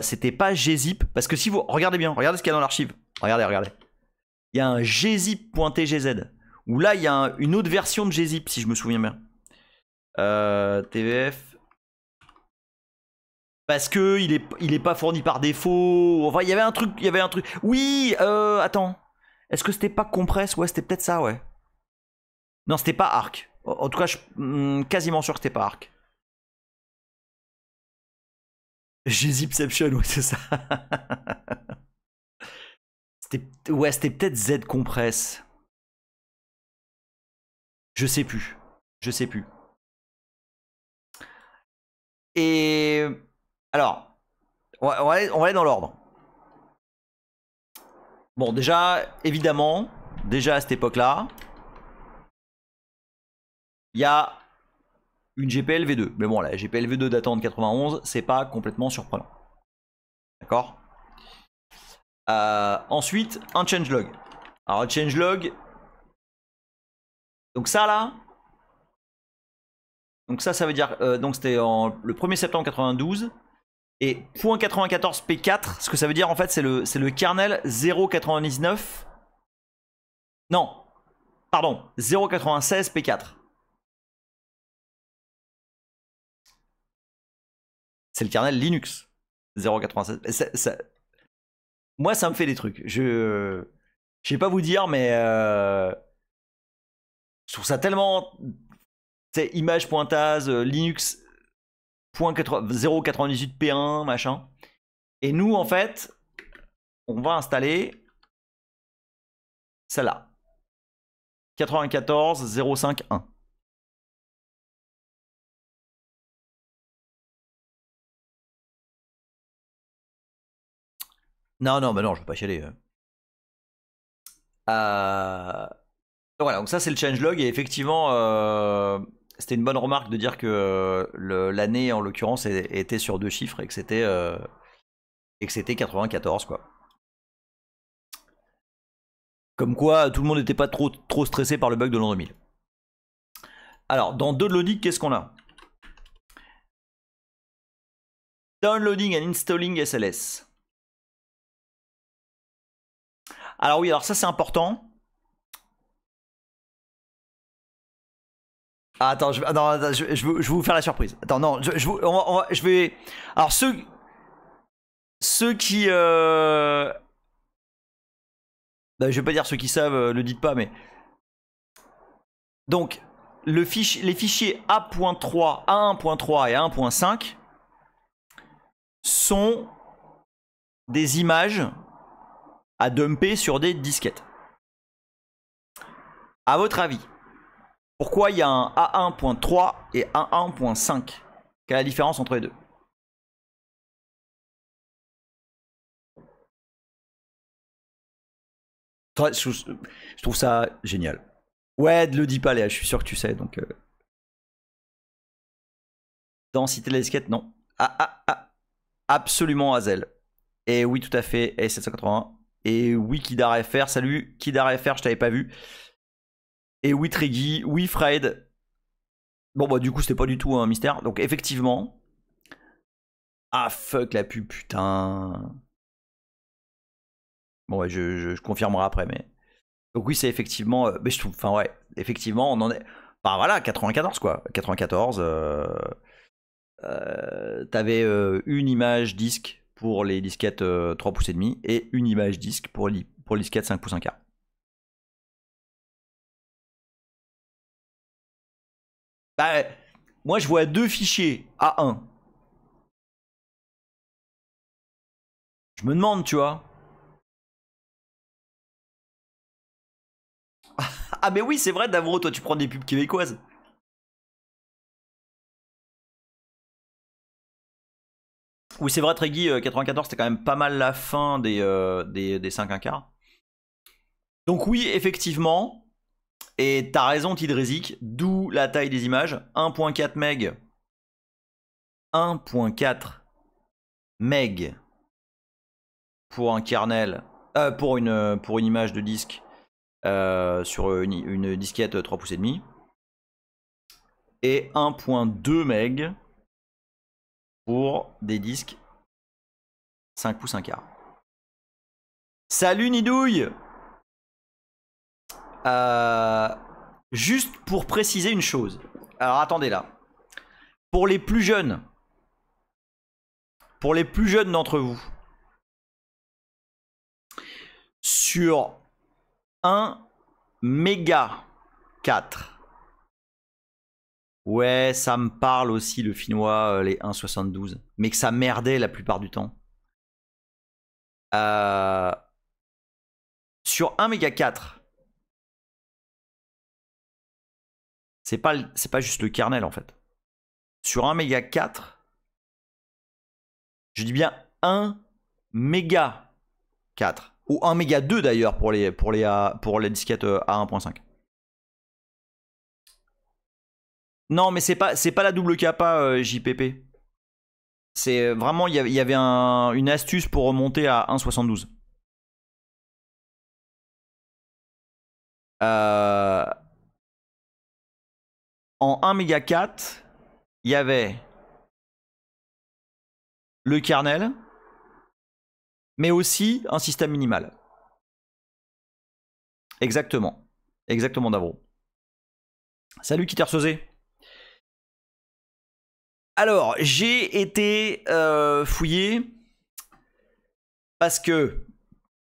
c'était pas gzip, parce que si vous... Regardez bien, regardez ce qu'il y a dans l'archive. Regardez. Il y a un gzip.tgz, où là, il y a une autre version de gzip, si je me souviens bien. TVF... Parce que il est pas fourni par défaut. Enfin, il y avait un truc. Oui, attends. Est-ce que c'était pas Compress? Ouais, c'était peut-être ça, ouais. Non, c'était pas Arc. En tout cas, je suis quasiment sûr que c'était pas Arc. J'ai Zipception, ouais, c'est ça. C'était peut-être Z Compress. Je sais plus. Et alors, on va aller dans l'ordre. Bon, déjà, évidemment, à cette époque-là, il y a une GPL V2. Mais bon, la GPL V2 datant de 91, c'est pas complètement surprenant. D'accord? Ensuite, un changelog. Alors, un changelog, Donc ça là, donc ça veut dire, donc c'était le 1er septembre 92. Et .94 P4, ce que ça veut dire en fait, c'est le kernel 0.99. Non, pardon, 0.96 P4. C'est le kernel Linux 0.96. Moi, ça me fait des trucs. Je vais pas vous dire, mais je trouve ça tellement. C'est image pointase, Linux 0.98 P1, machin. Et nous, en fait, on va installer celle-là. 94.051. Non, non, bah non, je veux pas chialer. Voilà, donc ça c'est le changelog et effectivement, c'était une bonne remarque de dire que l'année en l'occurrence était sur 2 chiffres et que c'était 94 quoi. Comme quoi, tout le monde n'était pas trop stressé par le bug de l'an 2000. Alors, dans Downloading, qu'est-ce qu'on a? Downloading and installing SLS. Alors oui, alors ça c'est important. Ah, attends, je vais vous faire la surprise. Attends, non, je vais. Alors ceux qui, bah, je vais pas dire ceux qui savent, le dites pas, mais donc les fichiers A.3, A1.3 et A1.5 sont des images à dumper sur des disquettes. À votre avis, pourquoi il y a un A1.3 et A1.5? Quelle est la différence entre les deux? Je trouve ça génial. Ouais, ne le dis pas, Léa, je suis sûr que tu sais. Donc, densité de la disquette, non. Absolument Hazel. Et oui, tout à fait, S780. Et oui, Kidar FR, salut. Kidar FR, je t'avais pas vu. Et oui, Treggy, oui, Fred. Bon, bah, du coup, c'était pas du tout un mystère. Donc, effectivement. Ah, fuck la pub, putain. Bon, ouais, je confirmerai après, mais. Donc, oui, c'est effectivement. Mais je trouve. Enfin, ouais, effectivement, on en est. Enfin, voilà, 94, quoi. 94. T'avais une image disque pour les disquettes 3 pouces et demi et une image disque pour les disquettes 5 pouces 1 quart. Bah, moi je vois 2 fichiers A1. Je me demande, tu vois. Ah mais oui, c'est vrai, Davro, toi tu prends des pubs québécoises. Oui, c'est vrai, Treggy, 94, c'était quand même pas mal la fin des 5 1 quart. Donc oui, effectivement, et t'as raison, Tidrezik, d'où la taille des images. 1.4 MB. 1.4 MB pour un kernel, pour une image de disque sur une disquette 3 pouces et demi. Et 1.2 MB pour des disques 5 pouces 1 quart. Salut Nidouille. Juste pour préciser une chose. Alors attendez là. Pour les plus jeunes d'entre vous, sur 1 méga 4. Ouais, ça me parle aussi le finnois, les 1.72. Mais que ça merdait la plupart du temps. Sur 1 méga 4, c'est pas juste le kernel en fait. Sur 1 méga 4, je dis bien 1 méga 4. Ou 1 méga 2 d'ailleurs pour les disquettes A1.5. Non, mais c'est pas la double kappa JPP. C'est vraiment, il y avait une astuce pour remonter à 1.72. en 1 méga 4, il y avait le kernel, mais aussi un système minimal. Exactement. Exactement, Davro. Salut Kittersauzé. Alors, j'ai été fouillé parce que,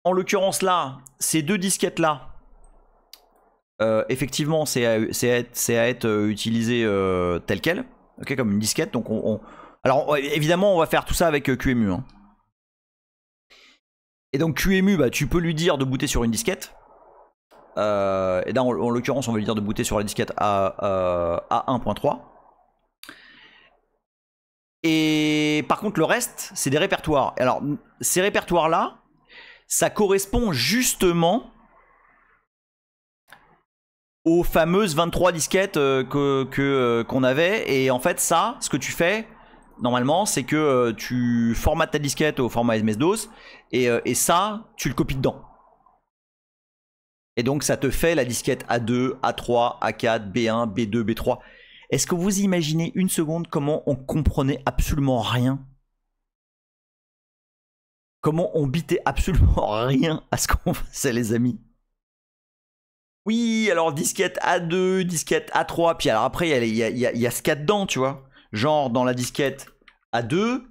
en l'occurrence là, ces deux disquettes là, effectivement, c'est à être utilisé tel quel, okay, comme une disquette. Donc, alors évidemment, on va faire tout ça avec QEMU. Hein. Et donc QEMU, bah, tu peux lui dire de booter sur une disquette. Et là, en l'occurrence, on va lui dire de booter sur la disquette A1.3. Et par contre, le reste, c'est des répertoires. Alors, ces répertoires-là, ça correspond justement aux fameuses 23 disquettes qu'on avait. Et en fait, ça, ce que tu fais, normalement, c'est que tu formates ta disquette au format MS-DOS. Et ça, tu le copies dedans. Et donc, ça te fait la disquette A2, A3, A4, B1, B2, B3. Est-ce que vous imaginez une seconde comment on comprenait absolument rien? Comment on bitait absolument rien à ce qu'on faisait, les amis? Oui, alors disquette A2, disquette A3, puis alors après, il y a ce qu'il y a dedans, tu vois. Genre, dans la disquette A2,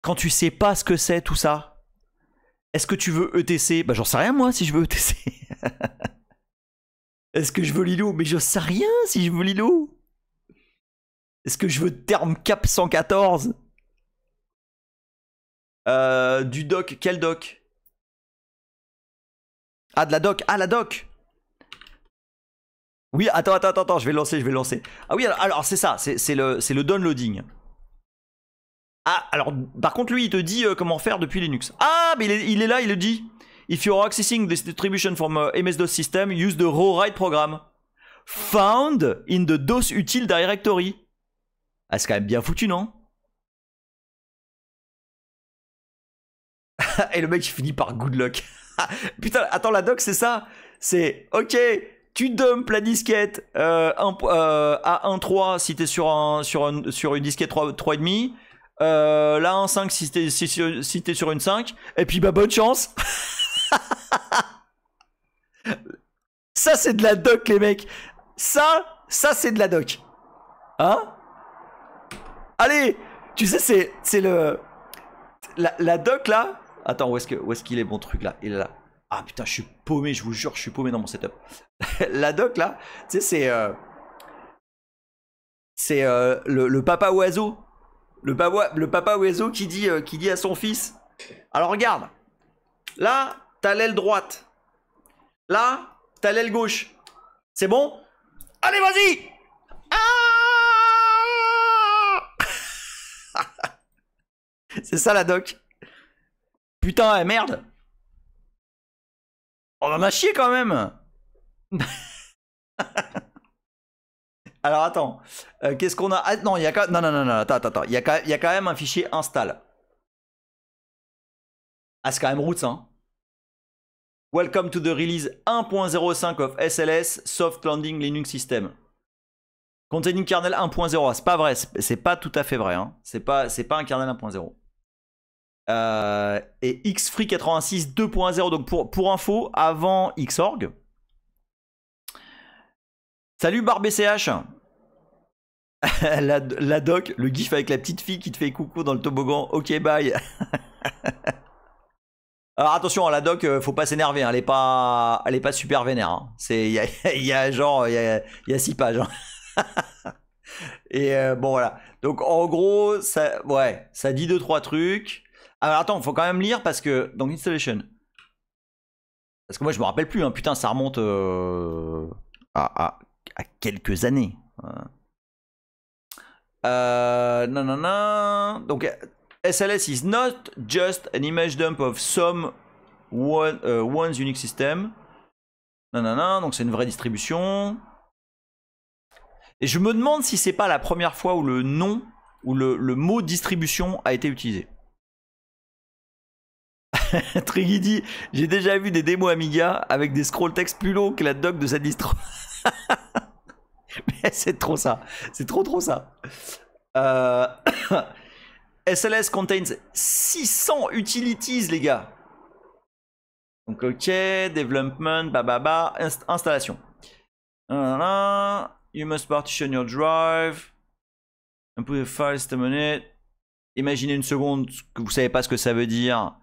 quand tu sais pas ce que c'est, tout ça, est-ce que tu veux ETC? Bah, j'en sais rien, moi, si je veux ETC. Est-ce que je veux Lilo? Mais je sais rien si je veux Lilo. Est-ce que je veux terme cap 114? Du doc, quel doc? Ah, de la doc. Ah, la doc. Oui, attends, je vais le lancer. Ah oui, alors c'est ça, c'est le downloading. Ah, alors, par contre, lui, il te dit comment faire depuis Linux. Ah, mais il est là, il le dit. If you're accessing this distribution from a MS-DOS system, use the rowrite program. Found in the DOS util directory. Ah, c'est quand même bien foutu, non? Et le mec, il finit par good luck. Putain, attends, la doc, c'est ça. C'est, ok, tu dumps la disquette à 1.3 si t'es sur une disquette 3.5. La 1.5 si t'es sur une 5. Et puis, bah, bonne chance. Ça, c'est de la doc, les mecs. Ça c'est de la doc. Hein? Allez, tu sais, c'est le... La doc, là... Attends, où est-ce qu'il est, mon truc, là? Il est là. Ah, putain, je suis paumé, je vous jure, je suis paumé dans mon setup. La doc, là, tu sais, c'est le papa oiseau. Le papa oiseau qui dit à son fils... Alors, regarde. Là, t'as l'aile droite. Là, t'as l'aile gauche. C'est bon? Allez, vas-y! C'est ça la doc. Putain, merde. On en a chié quand même. Alors attends, qu'est-ce qu'on a? Ah, non, il y a quand... Non, attends. Il y a quand même un fichier install. Ah, c'est quand même roots, hein. Welcome to the release 1.05 of SLS Soft Landing Linux System. Containing kernel 1.0. C'est pas vrai, c'est pas tout à fait vrai. Hein. C'est pas un kernel 1.0. Et Xfree 86 2.0. Donc pour info, avant Xorg. Salut BarbCH. la doc, le gif avec la petite fille qui te fait coucou dans le toboggan. Ok, bye. Alors attention, la doc, faut pas s'énerver, hein, elle est pas super vénère. Hein. Il y a 6 pages. Hein. Et bon voilà. Donc en gros, ça dit 2-3 trucs. Alors attends, faut quand même lire parce que donc installation. Parce que moi je me rappelle plus. Hein, putain, ça remonte à quelques années. Non. Donc SLS is not just an image dump of some one's Unix system. Non, donc c'est une vraie distribution. Et je me demande si c'est pas la première fois où le nom ou le mot distribution a été utilisé. Triggy dit, j'ai déjà vu des démos Amiga avec des scroll text plus longs que la doc de cette distro. C'est trop ça. C'est trop ça. Euh... SLS contains 600 utilities, les gars. Donc, ok, development, bababa, installation. You must partition your drive. Input the file, minute. Imaginez une seconde que vous savez pas ce que ça veut dire.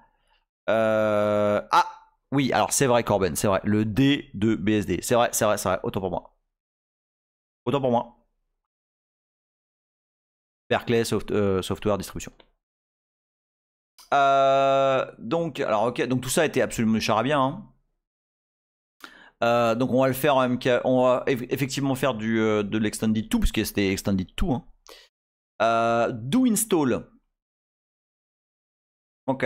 Ah, oui, alors c'est vrai, Corben, c'est vrai. Le D de BSD. C'est vrai. Autant pour moi. Berkeley Software Distribution. Donc, alors, ok, donc tout ça a été absolument charabia. Hein. Donc on va le faire en MK, on va effectivement faire de l'extended to, puisque c'était extended to. Hein. Do install. Ok.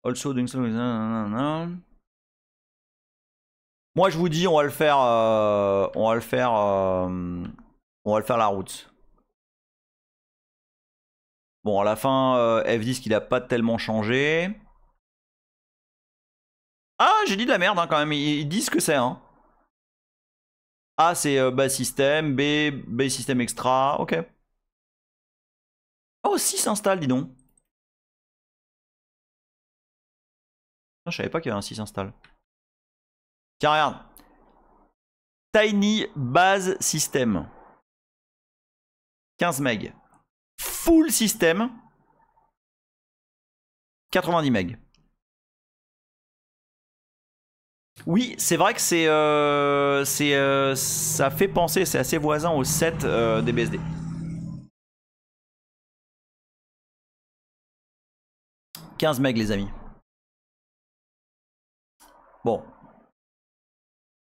Also do install. Moi je vous dis, on va le faire, on va le faire la route. Bon, à la fin, F10 il a pas tellement changé. Ah, j'ai dit de la merde hein, quand même. Ils disent ce que c'est. Hein. A, c'est base system. B, base system extra. Ok. Oh, 6 s'installe, dis donc. Je savais pas qu'il y avait un 6 install. Tiens, regarde. Tiny base system. 15 MB. Full system. 90 MB. Oui, c'est vrai que ça fait penser, c'est assez voisin au 7 des BSD. « 15 MB les amis. Bon. Je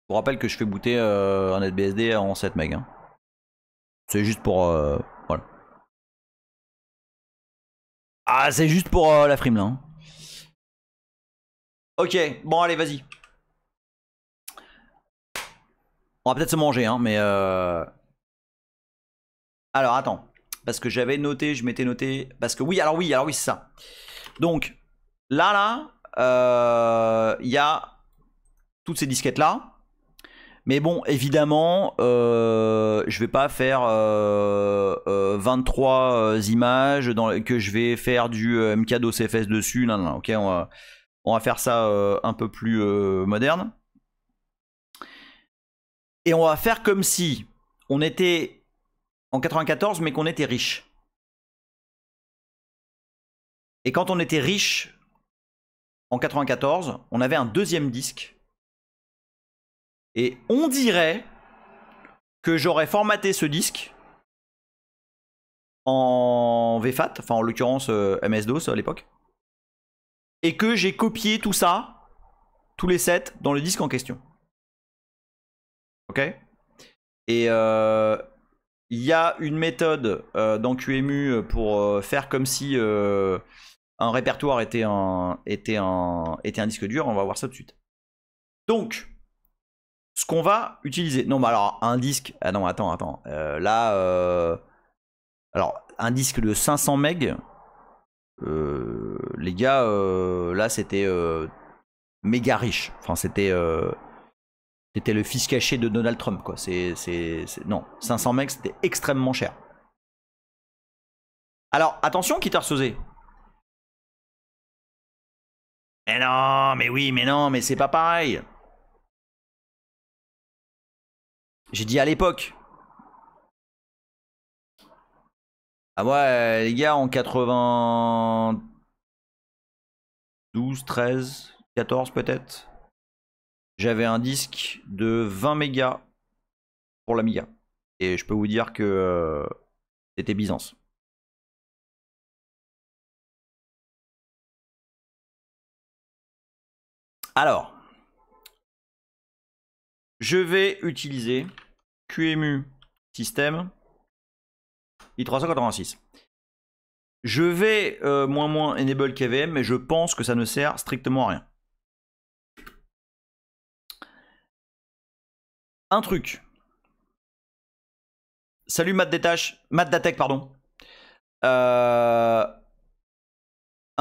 vous rappelle que je fais booter un NetBSD en 7 MB. Hein. C'est juste pour... voilà. Ah, c'est juste pour la frime là. Hein. Ok, bon allez, vas-y. On va peut-être se manger, hein, mais... Alors, attends. Parce que j'avais noté, je m'étais noté... Parce que oui, alors oui, c'est ça. Donc, là, il y a toutes ces disquettes-là. Mais bon, évidemment, je vais pas faire 23 images que je vais faire du MKDOS CFS dessus. Non, ok, on va faire ça un peu plus moderne. Et on va faire comme si on était en 94, mais qu'on était riche. Et quand on était riche en 94, on avait un deuxième disque. Et on dirait que j'aurais formaté ce disque en VFAT, enfin en l'occurrence MS-DOS à l'époque, et que j'ai copié tout ça, tous les sets, dans le disque en question. Ok. Et il y a une méthode dans QEMU pour faire comme si un répertoire était un disque dur. On va voir ça tout de suite. Donc, ce qu'on va utiliser... Non, bah alors, un disque... Ah non, attends. Là... Alors, un disque de 500 MB... les gars, là, c'était méga riche. Enfin, c'était le fils caché de Donald Trump, quoi. Non, 500 MB, c'était extrêmement cher. Alors, attention, Kittersosé. Mais non, mais oui, mais non, mais c'est pas pareil. J'ai dit à l'époque. Ah ouais, les gars, en 92, 13, 14 peut-être, j'avais un disque de 20 mégas pour l'Amiga. Et je peux vous dire que c'était Byzance. Alors, je vais utiliser QEMU système i386. Je vais moins enable KVM, mais je pense que ça ne sert strictement à rien. Un truc. Salut Matt Datech, pardon. Un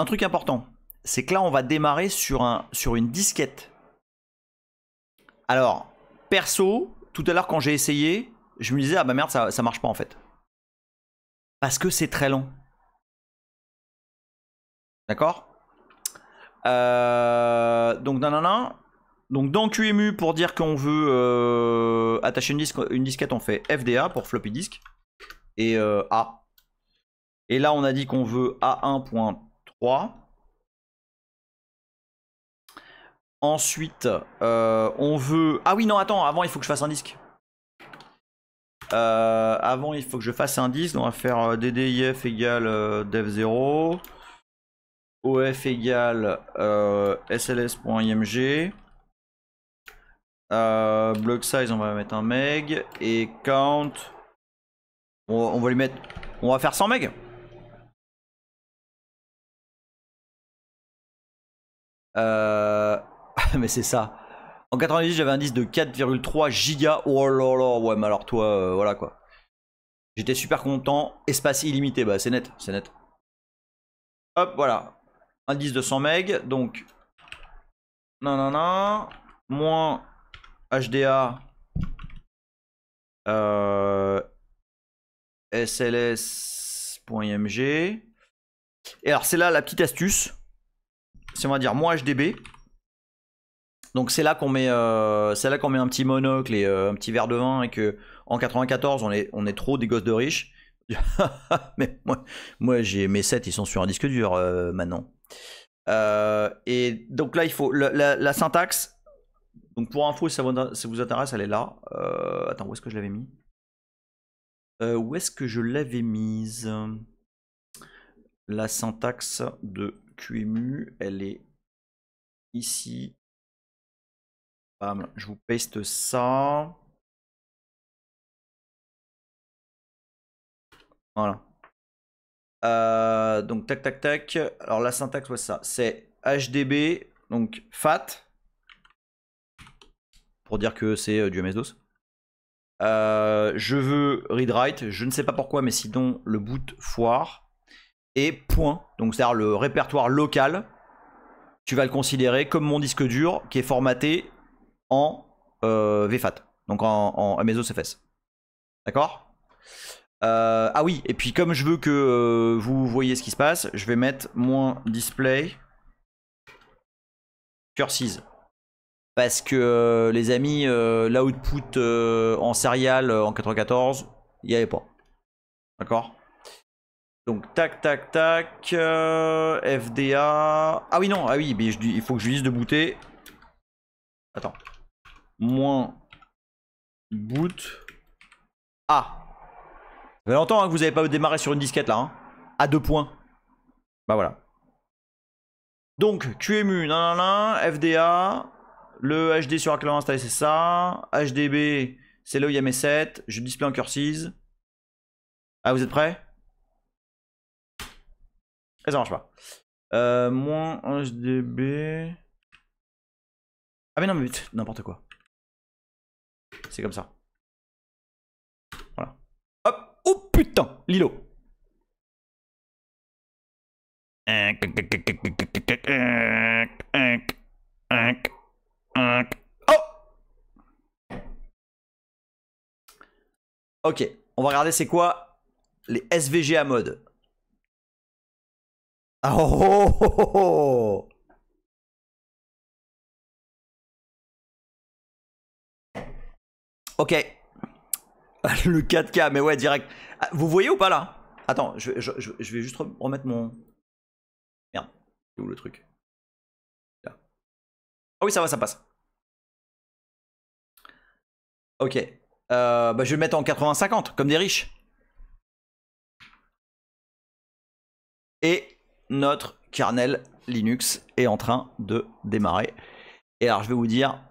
truc important, c'est que là on va démarrer sur une disquette Alors, perso, tout à l'heure quand j'ai essayé, je me disais, ah bah merde, ça marche pas en fait. Parce que c'est très long. D'accord? Donc, nanana. Donc, dans QEMU, pour dire qu'on veut attacher une disquette, on fait FDA pour floppy disk. Et A. Et là, on a dit qu'on veut A1.3. Ensuite, on veut... Ah oui, non, attends, avant, il faut que je fasse un disque. Avant, il faut que je fasse un disque. On va faire DDIF égale dev0. OF égale sls.img. Block size, on va mettre un meg. Et count, on va lui mettre... On va faire 100 meg. Mais c'est ça. En 98, j'avais un disque de 4,3 gigas. Oh là là, ouais, mais alors toi, voilà quoi. J'étais super content. Espace illimité, bah c'est net, c'est net. Hop, voilà. Un disque de 100 MB, donc... Non. Moins HDA... SLS.img. Et alors, c'est là la petite astuce. C'est, on va dire, moins HDB. Donc c'est là qu'on met, un petit monocle et un petit verre de vin et que en 94 on est trop des gosses de riches. Mais moi j'ai mes 7, ils sont sur un disque dur maintenant. Et donc là il faut la syntaxe. Donc pour info, si ça vous intéresse, elle est là. Attends, où est-ce que je l'avais mis? Où est-ce que je l'avais mise? La syntaxe de QEMU, elle est ici. Bam, je vous paste ça. Voilà. Donc tac. Alors la syntaxe, ouais, ça. C'est HDB, donc FAT. Pour dire que c'est du MS-DOS. Je veux read-write. Je ne sais pas pourquoi, mais sinon le boot foire. Et point. Donc c'est-à-dire le répertoire local. Tu vas le considérer comme mon disque dur qui est formaté en VFAT. Donc en MS-DOS-FS. D'accord? Ah oui, et puis comme je veux que vous voyez ce qui se passe, je vais mettre moins display cursize. Parce que les amis, l'output en serial en 94, il n'y avait pas. D'accord? Donc tac, FDA. Ah oui, non, ah oui, mais il faut que je lui dise de booter. Attends. Moins boot. Ah. Ça fait longtemps hein, que vous n'avez pas démarré sur une disquette là. Hein. À 2 points. Bah voilà. Donc QEMU, FDA. Le HD sur laquelle on va installer, c'est ça. HDB, c'est là où il y a mes 7. Je display en cursize. Ah, vous êtes prêts? Et ça marche pas. Moins HDB. Ah, mais non, mais n'importe quoi. C'est comme ça. Voilà. Hop. Oh putain, Lilo. Oh. Ok, on va regarder c'est quoi les SVG à mode. Oh. Ok. Le 4K, mais ouais, direct. Vous voyez ou pas là? Attends, je vais juste remettre mon... Merde, c'est où le truc? Là. Ah oui, ça va, ça passe. Ok. Bah, je vais le mettre en 80-50, comme des riches. Et notre kernel Linux est en train de démarrer. Et alors, je vais vous dire...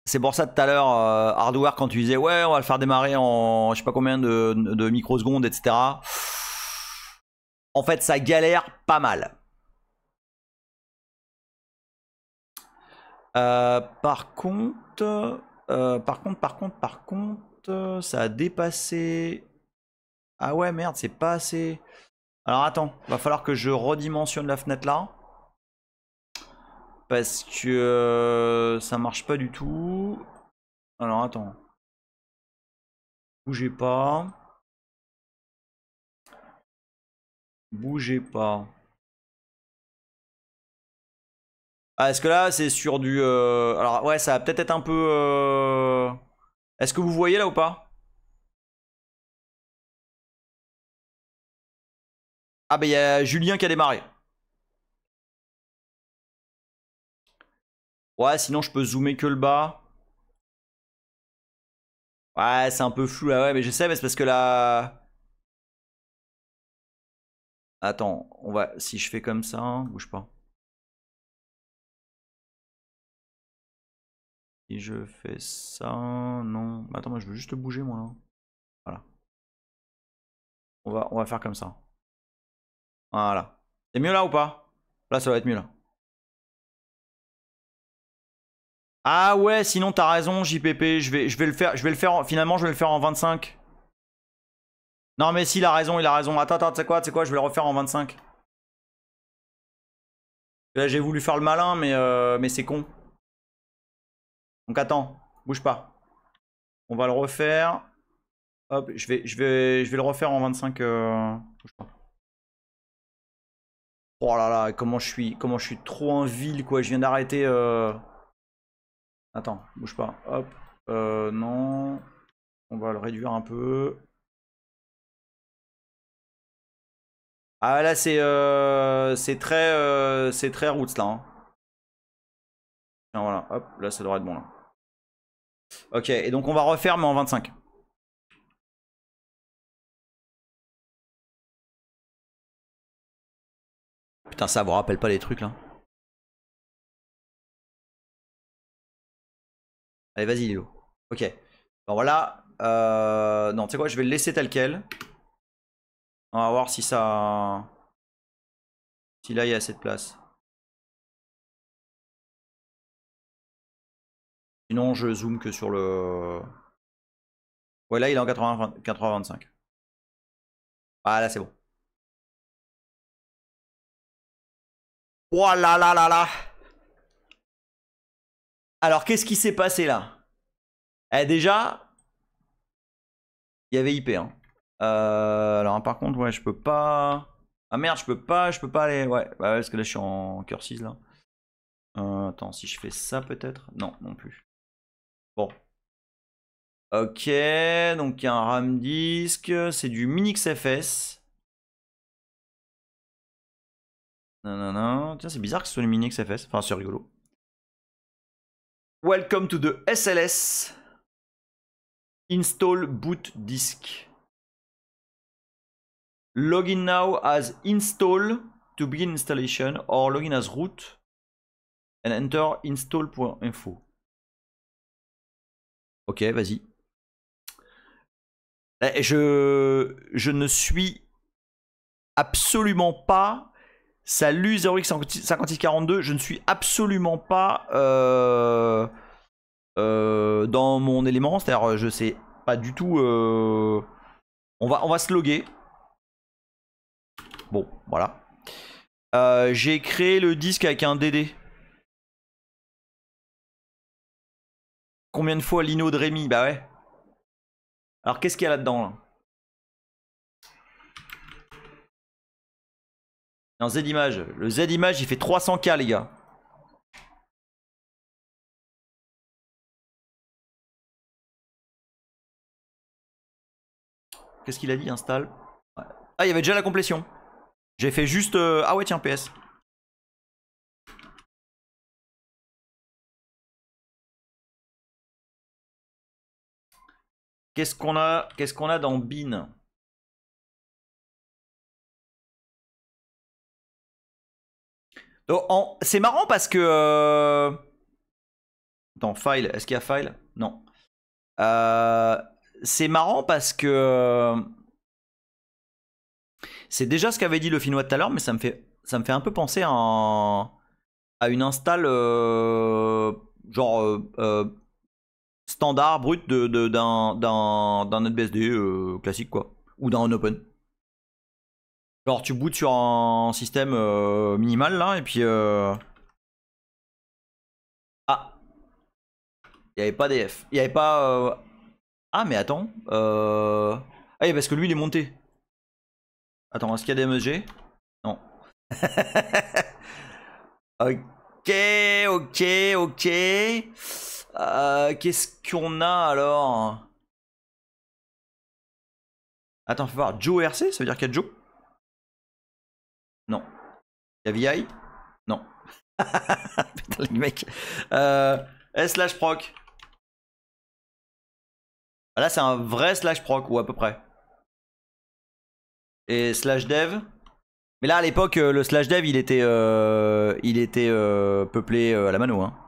C'est pour ça tout à l'heure, Hardware, quand tu disais ouais, on va le faire démarrer en je sais pas combien de microsecondes, etc. En fait, ça galère pas mal. Par contre, ça a dépassé. Ah ouais, merde, c'est pas assez. Alors attends, va falloir que je redimensionne la fenêtre là. parce que ça marche pas du tout. Alors attends. Bougez pas. Bougez pas. Ah, est-ce que là c'est sur du... Alors ouais, ça va peut-être être un peu... Est-ce que vous voyez là ou pas? Ah bah il y a Julien qui a démarré. Ouais, sinon je peux zoomer que le bas. Ouais, c'est un peu flou là, ouais, mais je sais, mais c'est parce que là... Attends, on va... Si je fais comme ça, hein, bouge pas. Si je fais ça... Non. Attends, moi je veux juste bouger moi là. Voilà. On va faire comme ça. Voilà. C'est mieux là ou pas? Là ça va être mieux là. Ah ouais, sinon t'as raison JPP, je vais le faire, finalement je vais le faire en 25. Non mais si, il a raison. Attends, tu sais quoi, je vais le refaire en 25. Là j'ai voulu faire le malin, mais c'est con. Donc attends, bouge pas. On va le refaire. Hop, je vais le refaire en 25. Bouge pas. Oh là là, comment je suis trop un vil quoi. Je viens d'arrêter. Attends, bouge pas. Hop, non. On va le réduire un peu. Ah là c'est très roots là. Hein. Tiens, voilà, hop, là ça devrait être bon là. Ok, et donc on va refaire mais en 25. Putain, ça vous rappelle pas les trucs là. Allez, vas-y Léo. Ok. Bon voilà. Non, tu sais quoi, je vais le laisser tel quel. On va voir si ça... Si là il y a assez de place. Sinon je zoome que sur le... Ouais, là il est en 80-25. Ah là c'est bon. Oh là là là là. Alors qu'est-ce qui s'est passé là? Eh déjà, il y avait IP hein. Alors par contre ouais je peux pas... Ah merde, je peux pas aller... Ouais, bah, parce que là je suis en cursis là. Attends, si je fais ça peut-être? Non, non plus. Bon. Ok, donc il y a un RAM disk, c'est du MinixFS. Nanana. Tiens, c'est bizarre que ce soit le MinixFS. Enfin, c'est rigolo. Welcome to the SLS. Install boot disk. Login now as install to begin installation or login as root and enter install.info. Ok, vas-y. Je ne suis absolument pas... Salut 0x5642, je ne suis absolument pas dans mon élément, c'est-à-dire je sais pas du tout... On va se loguer. Bon, voilà. J'ai créé le disque avec un DD. Combien de fois l'ino de Rémi? Bah ouais. Alors qu'est-ce qu'il y a là-dedans là? Un Z-Image. Le Z-Image il fait 300K les gars. Qu'est-ce qu'il a dit? Installe. Ouais. Ah, il y avait déjà la complétion. J'ai fait juste... Ah ouais tiens, PS. Qu'est-ce qu'on a dans Bin? Oh, c'est marrant parce que... Attends, file. Est-ce qu'il y a file? Non. C'est marrant parce que... C'est déjà ce qu'avait dit le Finnois tout à l'heure, mais ça me fait un peu penser à une install genre standard, brut d'un NetBSD classique quoi. Ou d'un open. Genre tu bootes sur un système minimal là et puis Il n'y avait pas DF. Il n'y avait pas... Ah mais attends. Ah oui, parce que lui il est monté. Attends, est-ce qu'il y a des MSG? Non. Ok, ok, ok. Qu'est-ce qu'on a alors? Attends, fais voir. Joe RC, ça veut dire qu'il y a Joe? Non. Il y a VI? Non. Putain, les mecs. S proc. Là, c'est un vrai slash proc, ou à peu près. Et slash dev. Mais là, à l'époque, le slash dev, il était peuplé à la mano. Hein.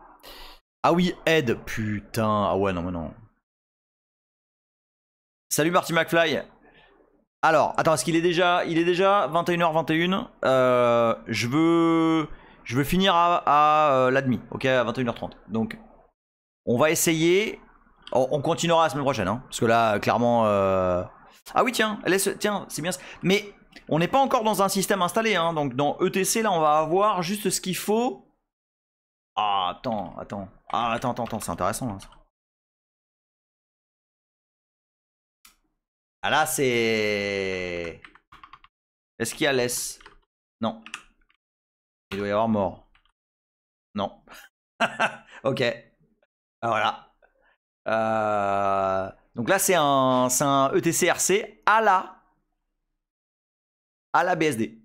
Ah oui, Ed. Putain. Ah ouais, non, mais non. Salut Marty McFly. Alors, attends, est-ce qu'il est déjà... Il est déjà 21h21. Je veux finir à l'admi, ok, à 21h30. Donc, on va essayer... On continuera la semaine prochaine, hein, parce que là, clairement... Ah oui, tiens, tiens, c'est bien. Mais on n'est pas encore dans un système installé, hein, donc dans ETC, là, on va avoir juste ce qu'il faut. Ah, attends. Ah, attends, c'est intéressant, là. Ah là, c'est... Est-ce qu'il y a laisse? Non. Il doit y avoir mort. Non. Ok. Voilà. Donc là, c'est un ETC RC à la BSD.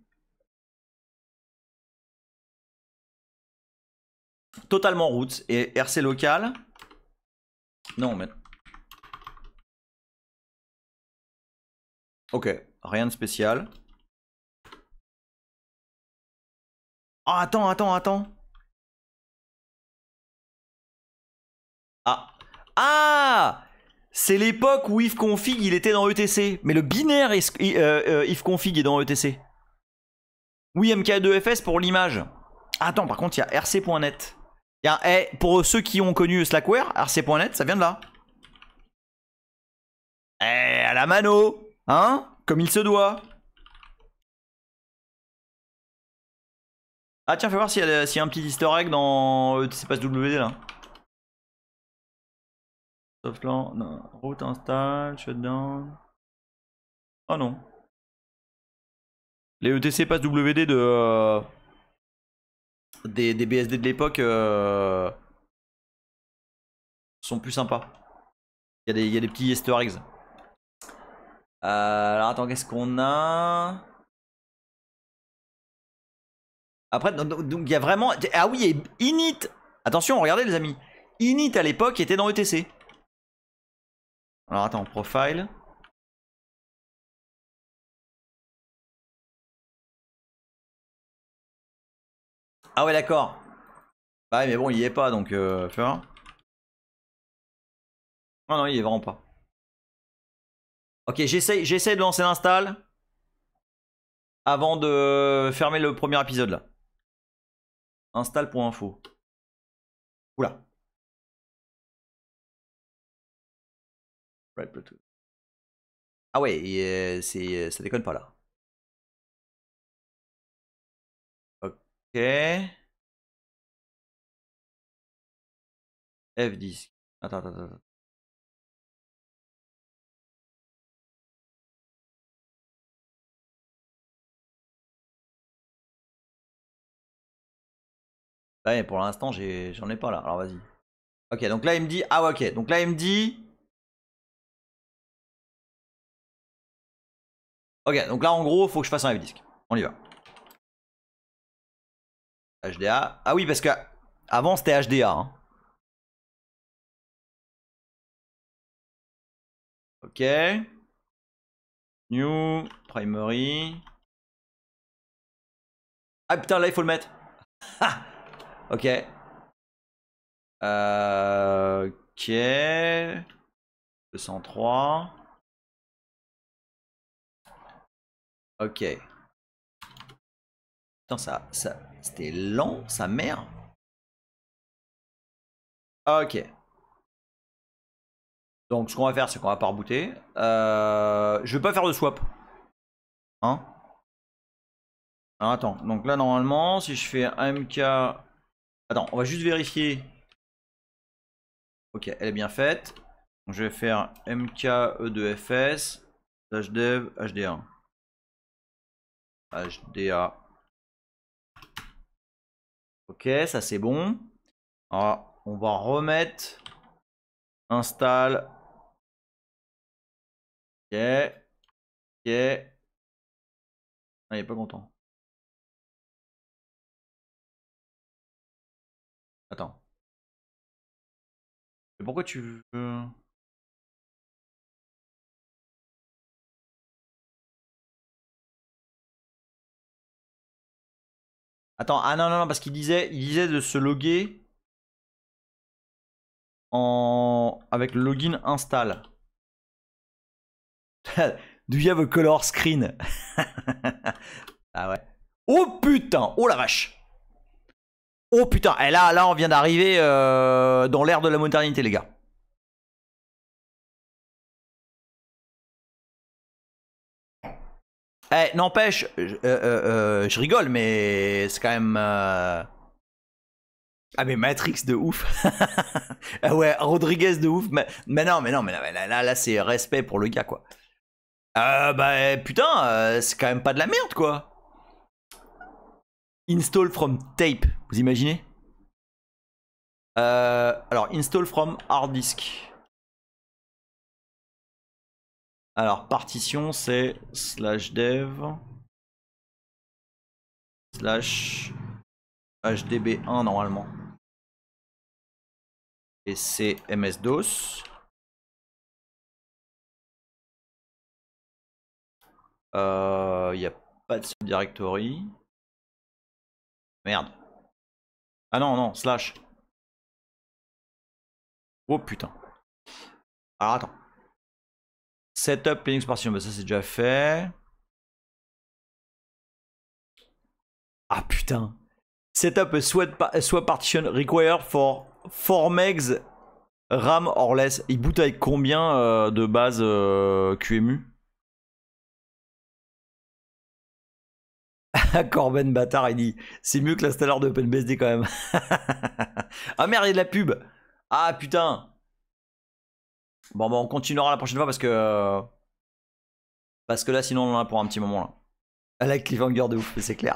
Totalement route. Et RC local. Non, mais... Ok. Rien de spécial. Oh, attends. Ah, c'est l'époque où ifconfig il était dans ETC. Mais le binaire ifconfig est dans ETC. Oui, MK2FS pour l'image. Attends, par contre, il y a rc.net. Pour ceux qui ont connu Slackware, rc.net, ça vient de là. À la mano, hein, comme il se doit. Ah tiens, fais voir s'il y a un petit easter egg dans ETC Pass WD là. Softland, non. Route install, shutdown. Oh non. Les ETC Pass WD des BSD de l'époque sont plus sympas. Il y a des petits easter eggs. Alors attends, qu'est-ce qu'on a? Après, donc il y a vraiment... Ah oui, et Init. Attention, regardez les amis. Init à l'époque était dans ETC. Alors attends, profile. Ah ouais, d'accord. Bah ouais, mais bon, il y est pas, donc fais voir. Non, il y est vraiment pas. Ok, j'essaye de lancer l'install avant de fermer le premier épisode là. Install.info. Oula. Right, Bluetooth. Ah ouais, ça déconne pas là. Ok. F10. Attends. Bah ouais, pour l'instant, j'en ai pas là. Alors vas-y. Ok, donc là il me dit... Ah ouais, ok. Donc là il me dit... Ok, donc là en gros, faut que je fasse un F-disque. On y va. HDA. Ah oui, parce que avant c'était HDA. Hein. Ok. New. Primary. Ah putain, là il faut le mettre. Ok. Ok. 203. Ok. Putain, c'était lent, sa mère. Ok. Donc ce qu'on va faire, c'est qu'on va pas rebooter. Je vais pas faire de swap. Hein? Alors, attends. Donc là, normalement, si je fais un MK... Attends, on va juste vérifier. Ok, elle est bien faite. Donc, je vais faire mke2fs dev hd1 hda. Ok, ça c'est bon. Alors, on va remettre install. Ok, ok. Ah, il est pas content. Attends. Mais pourquoi tu veux... Attends, ah non, non, non, parce il disait de se loguer avec le login install. Do you have a color screen? Ah ouais. Oh putain, oh la vache. Oh putain, et là on vient d'arriver dans l'ère de la modernité, les gars. Eh, n'empêche, je rigole, mais c'est quand même... Ah mais Matrix de ouf. Ah ouais, Rodriguez de ouf. Mais non, là c'est respect pour le gars, quoi. Bah putain, c'est quand même pas de la merde, quoi. Install from tape, vous imaginez? Alors, install from hard disk. Alors, partition, c'est /dev /hdb1 normalement. Et c'est MS-DOS. Il n'y a pas de subdirectory. Merde. Ah non, non, slash. Oh putain. Alors attends. Setup Linux partition, bah ça c'est déjà fait. Ah putain. Setup a swap partition required for 4 megs RAM or less. Il boot avec combien de base QEMU? Corben bâtard, il dit c'est mieux que l'installeur de OpenBSD quand même. Ah merde, il y a de la pub. Ah putain. Bon, bah on continuera la prochaine fois parce que là sinon on en a pour un petit moment là. À la cliffhanger de ouf, c'est clair.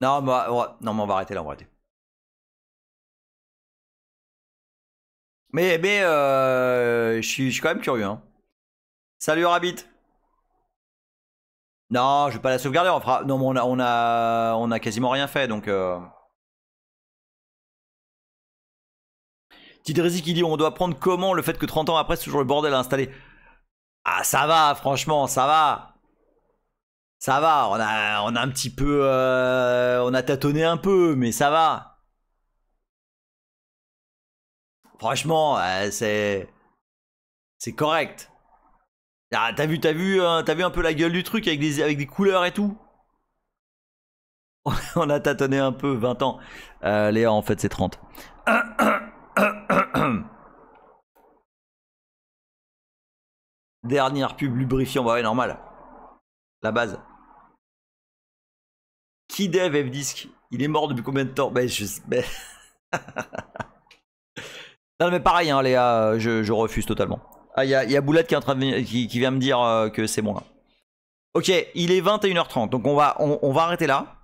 Non, bah, ouais, non, mais on va arrêter là, on va arrêter. Mais je suis quand même curieux. Hein. Salut Rabbit. Non, je vais pas la sauvegarder. On fera. Non, mais on a quasiment rien fait, donc. Tidrezi qui dit on doit prendre comment le fait que 30 ans après c'est toujours le bordel à installer. Ah ça va, franchement, ça va. Ça va, on a un petit peu... on a tâtonné un peu, mais ça va. Franchement, c'est correct. Ah, t'as vu un peu la gueule du truc avec des couleurs et tout. On a tâtonné un peu, 20 ans. Léa, en fait, c'est 30. Dernière pub lubrifiant, bah ouais, normal. La base. Qui dev F-Disc? Il est mort depuis combien de temps? Bah, non, mais pareil, hein, Léa, je refuse totalement. Ah, il y a Boulette qui vient me dire que c'est bon là. Ok, il est 21h30, donc on va arrêter là.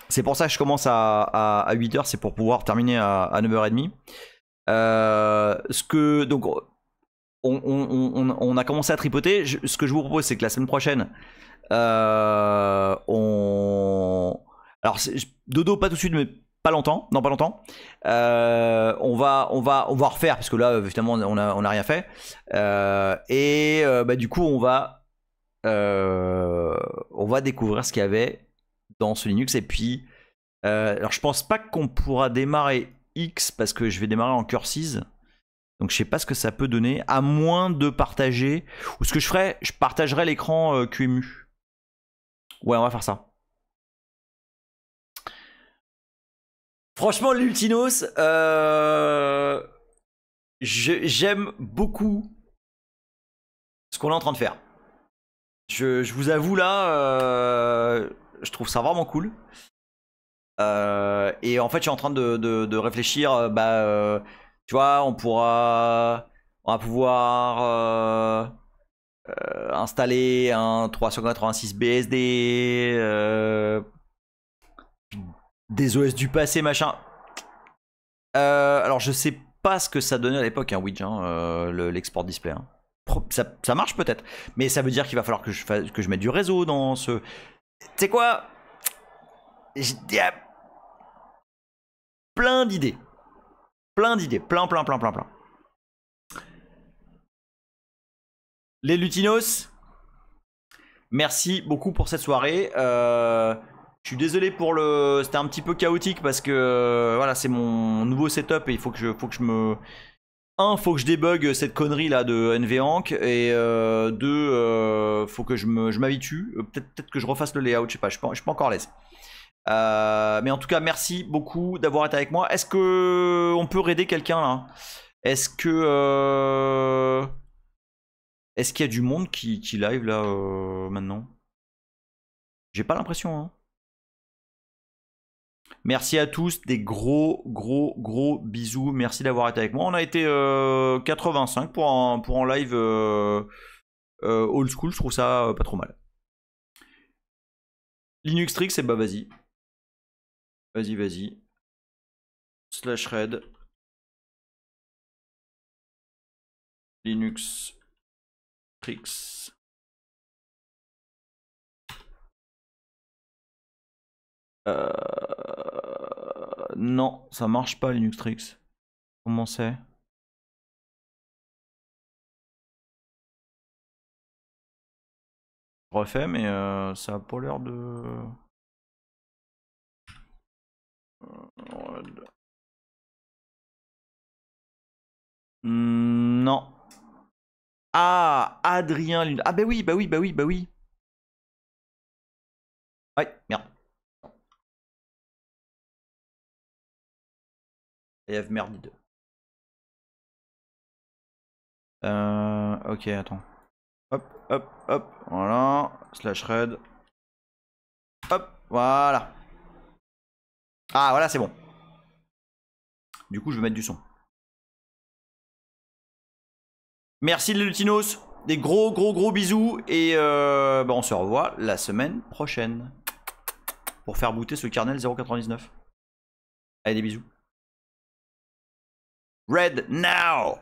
C'est pour ça que je commence à 8h, c'est pour pouvoir terminer à 9h30. Donc, on a commencé à tripoter. Ce que je vous propose, c'est que la semaine prochaine, alors, dodo, pas tout de suite, mais pas longtemps. Non, pas longtemps. On va refaire, parce que là, évidemment, on a rien fait. Bah, du coup, on va découvrir ce qu'il y avait dans ce Linux. Et puis, alors je pense pas qu'on pourra démarrer X parce que je vais démarrer en cursive. Donc je sais pas ce que ça peut donner, à moins de partager. Ou ce que je ferais, je partagerai l'écran QEMU. Ouais, on va faire ça. Franchement, l'Ultinos, j'aime beaucoup ce qu'on est en train de faire. Je vous avoue là, je trouve ça vraiment cool. Et en fait, je suis en train de réfléchir. Tu vois, on va pouvoir installer un 386 BSD, des OS du passé, machin. Alors, je sais pas ce que ça donnait à l'époque, hein, Widge, l'export display. Hein. Ça marche peut-être, mais ça veut dire qu'il va falloir que je mette du réseau dans ce. Tu sais quoi? J'ai plein d'idées. Plein d'idées. Plein. Les Lutinos, merci beaucoup pour cette soirée. Je suis désolé pour le. C'était un petit peu chaotique parce que voilà, c'est mon nouveau setup et il faut que je me. Faut que je débug cette connerie là de NVENC et faut que je m'habitue. Peut-être que je refasse le layout, je sais pas, je suis pas encore à l'aise. Mais en tout cas, merci beaucoup d'avoir été avec moi. Est-ce que on peut raider quelqu'un là? Est-ce que est-ce qu'il y a du monde qui live là maintenant? J'ai pas l'impression. Hein. Merci à tous, des gros bisous. Merci d'avoir été avec moi. On a été 85 pour un live old school. Je trouve ça pas trop mal. Linux Tricks, et bah vas-y. Vas-y. /red. Linux Tricks. Non, ça marche pas Linux Tricks. Comment c'est? Je refais, mais ça a pas l'air de. Non. Ah, Adrien Lune. Ah bah oui. Ouais, merde. EF merdide. Ok, attends. Hop, voilà. /red. Hop, voilà. Ah, voilà, c'est bon. Du coup, je vais mettre du son. Merci les Lutinos. Des gros bisous. Et on se revoit la semaine prochaine. Pour faire booter ce kernel 0.99. Allez, des bisous. Red now!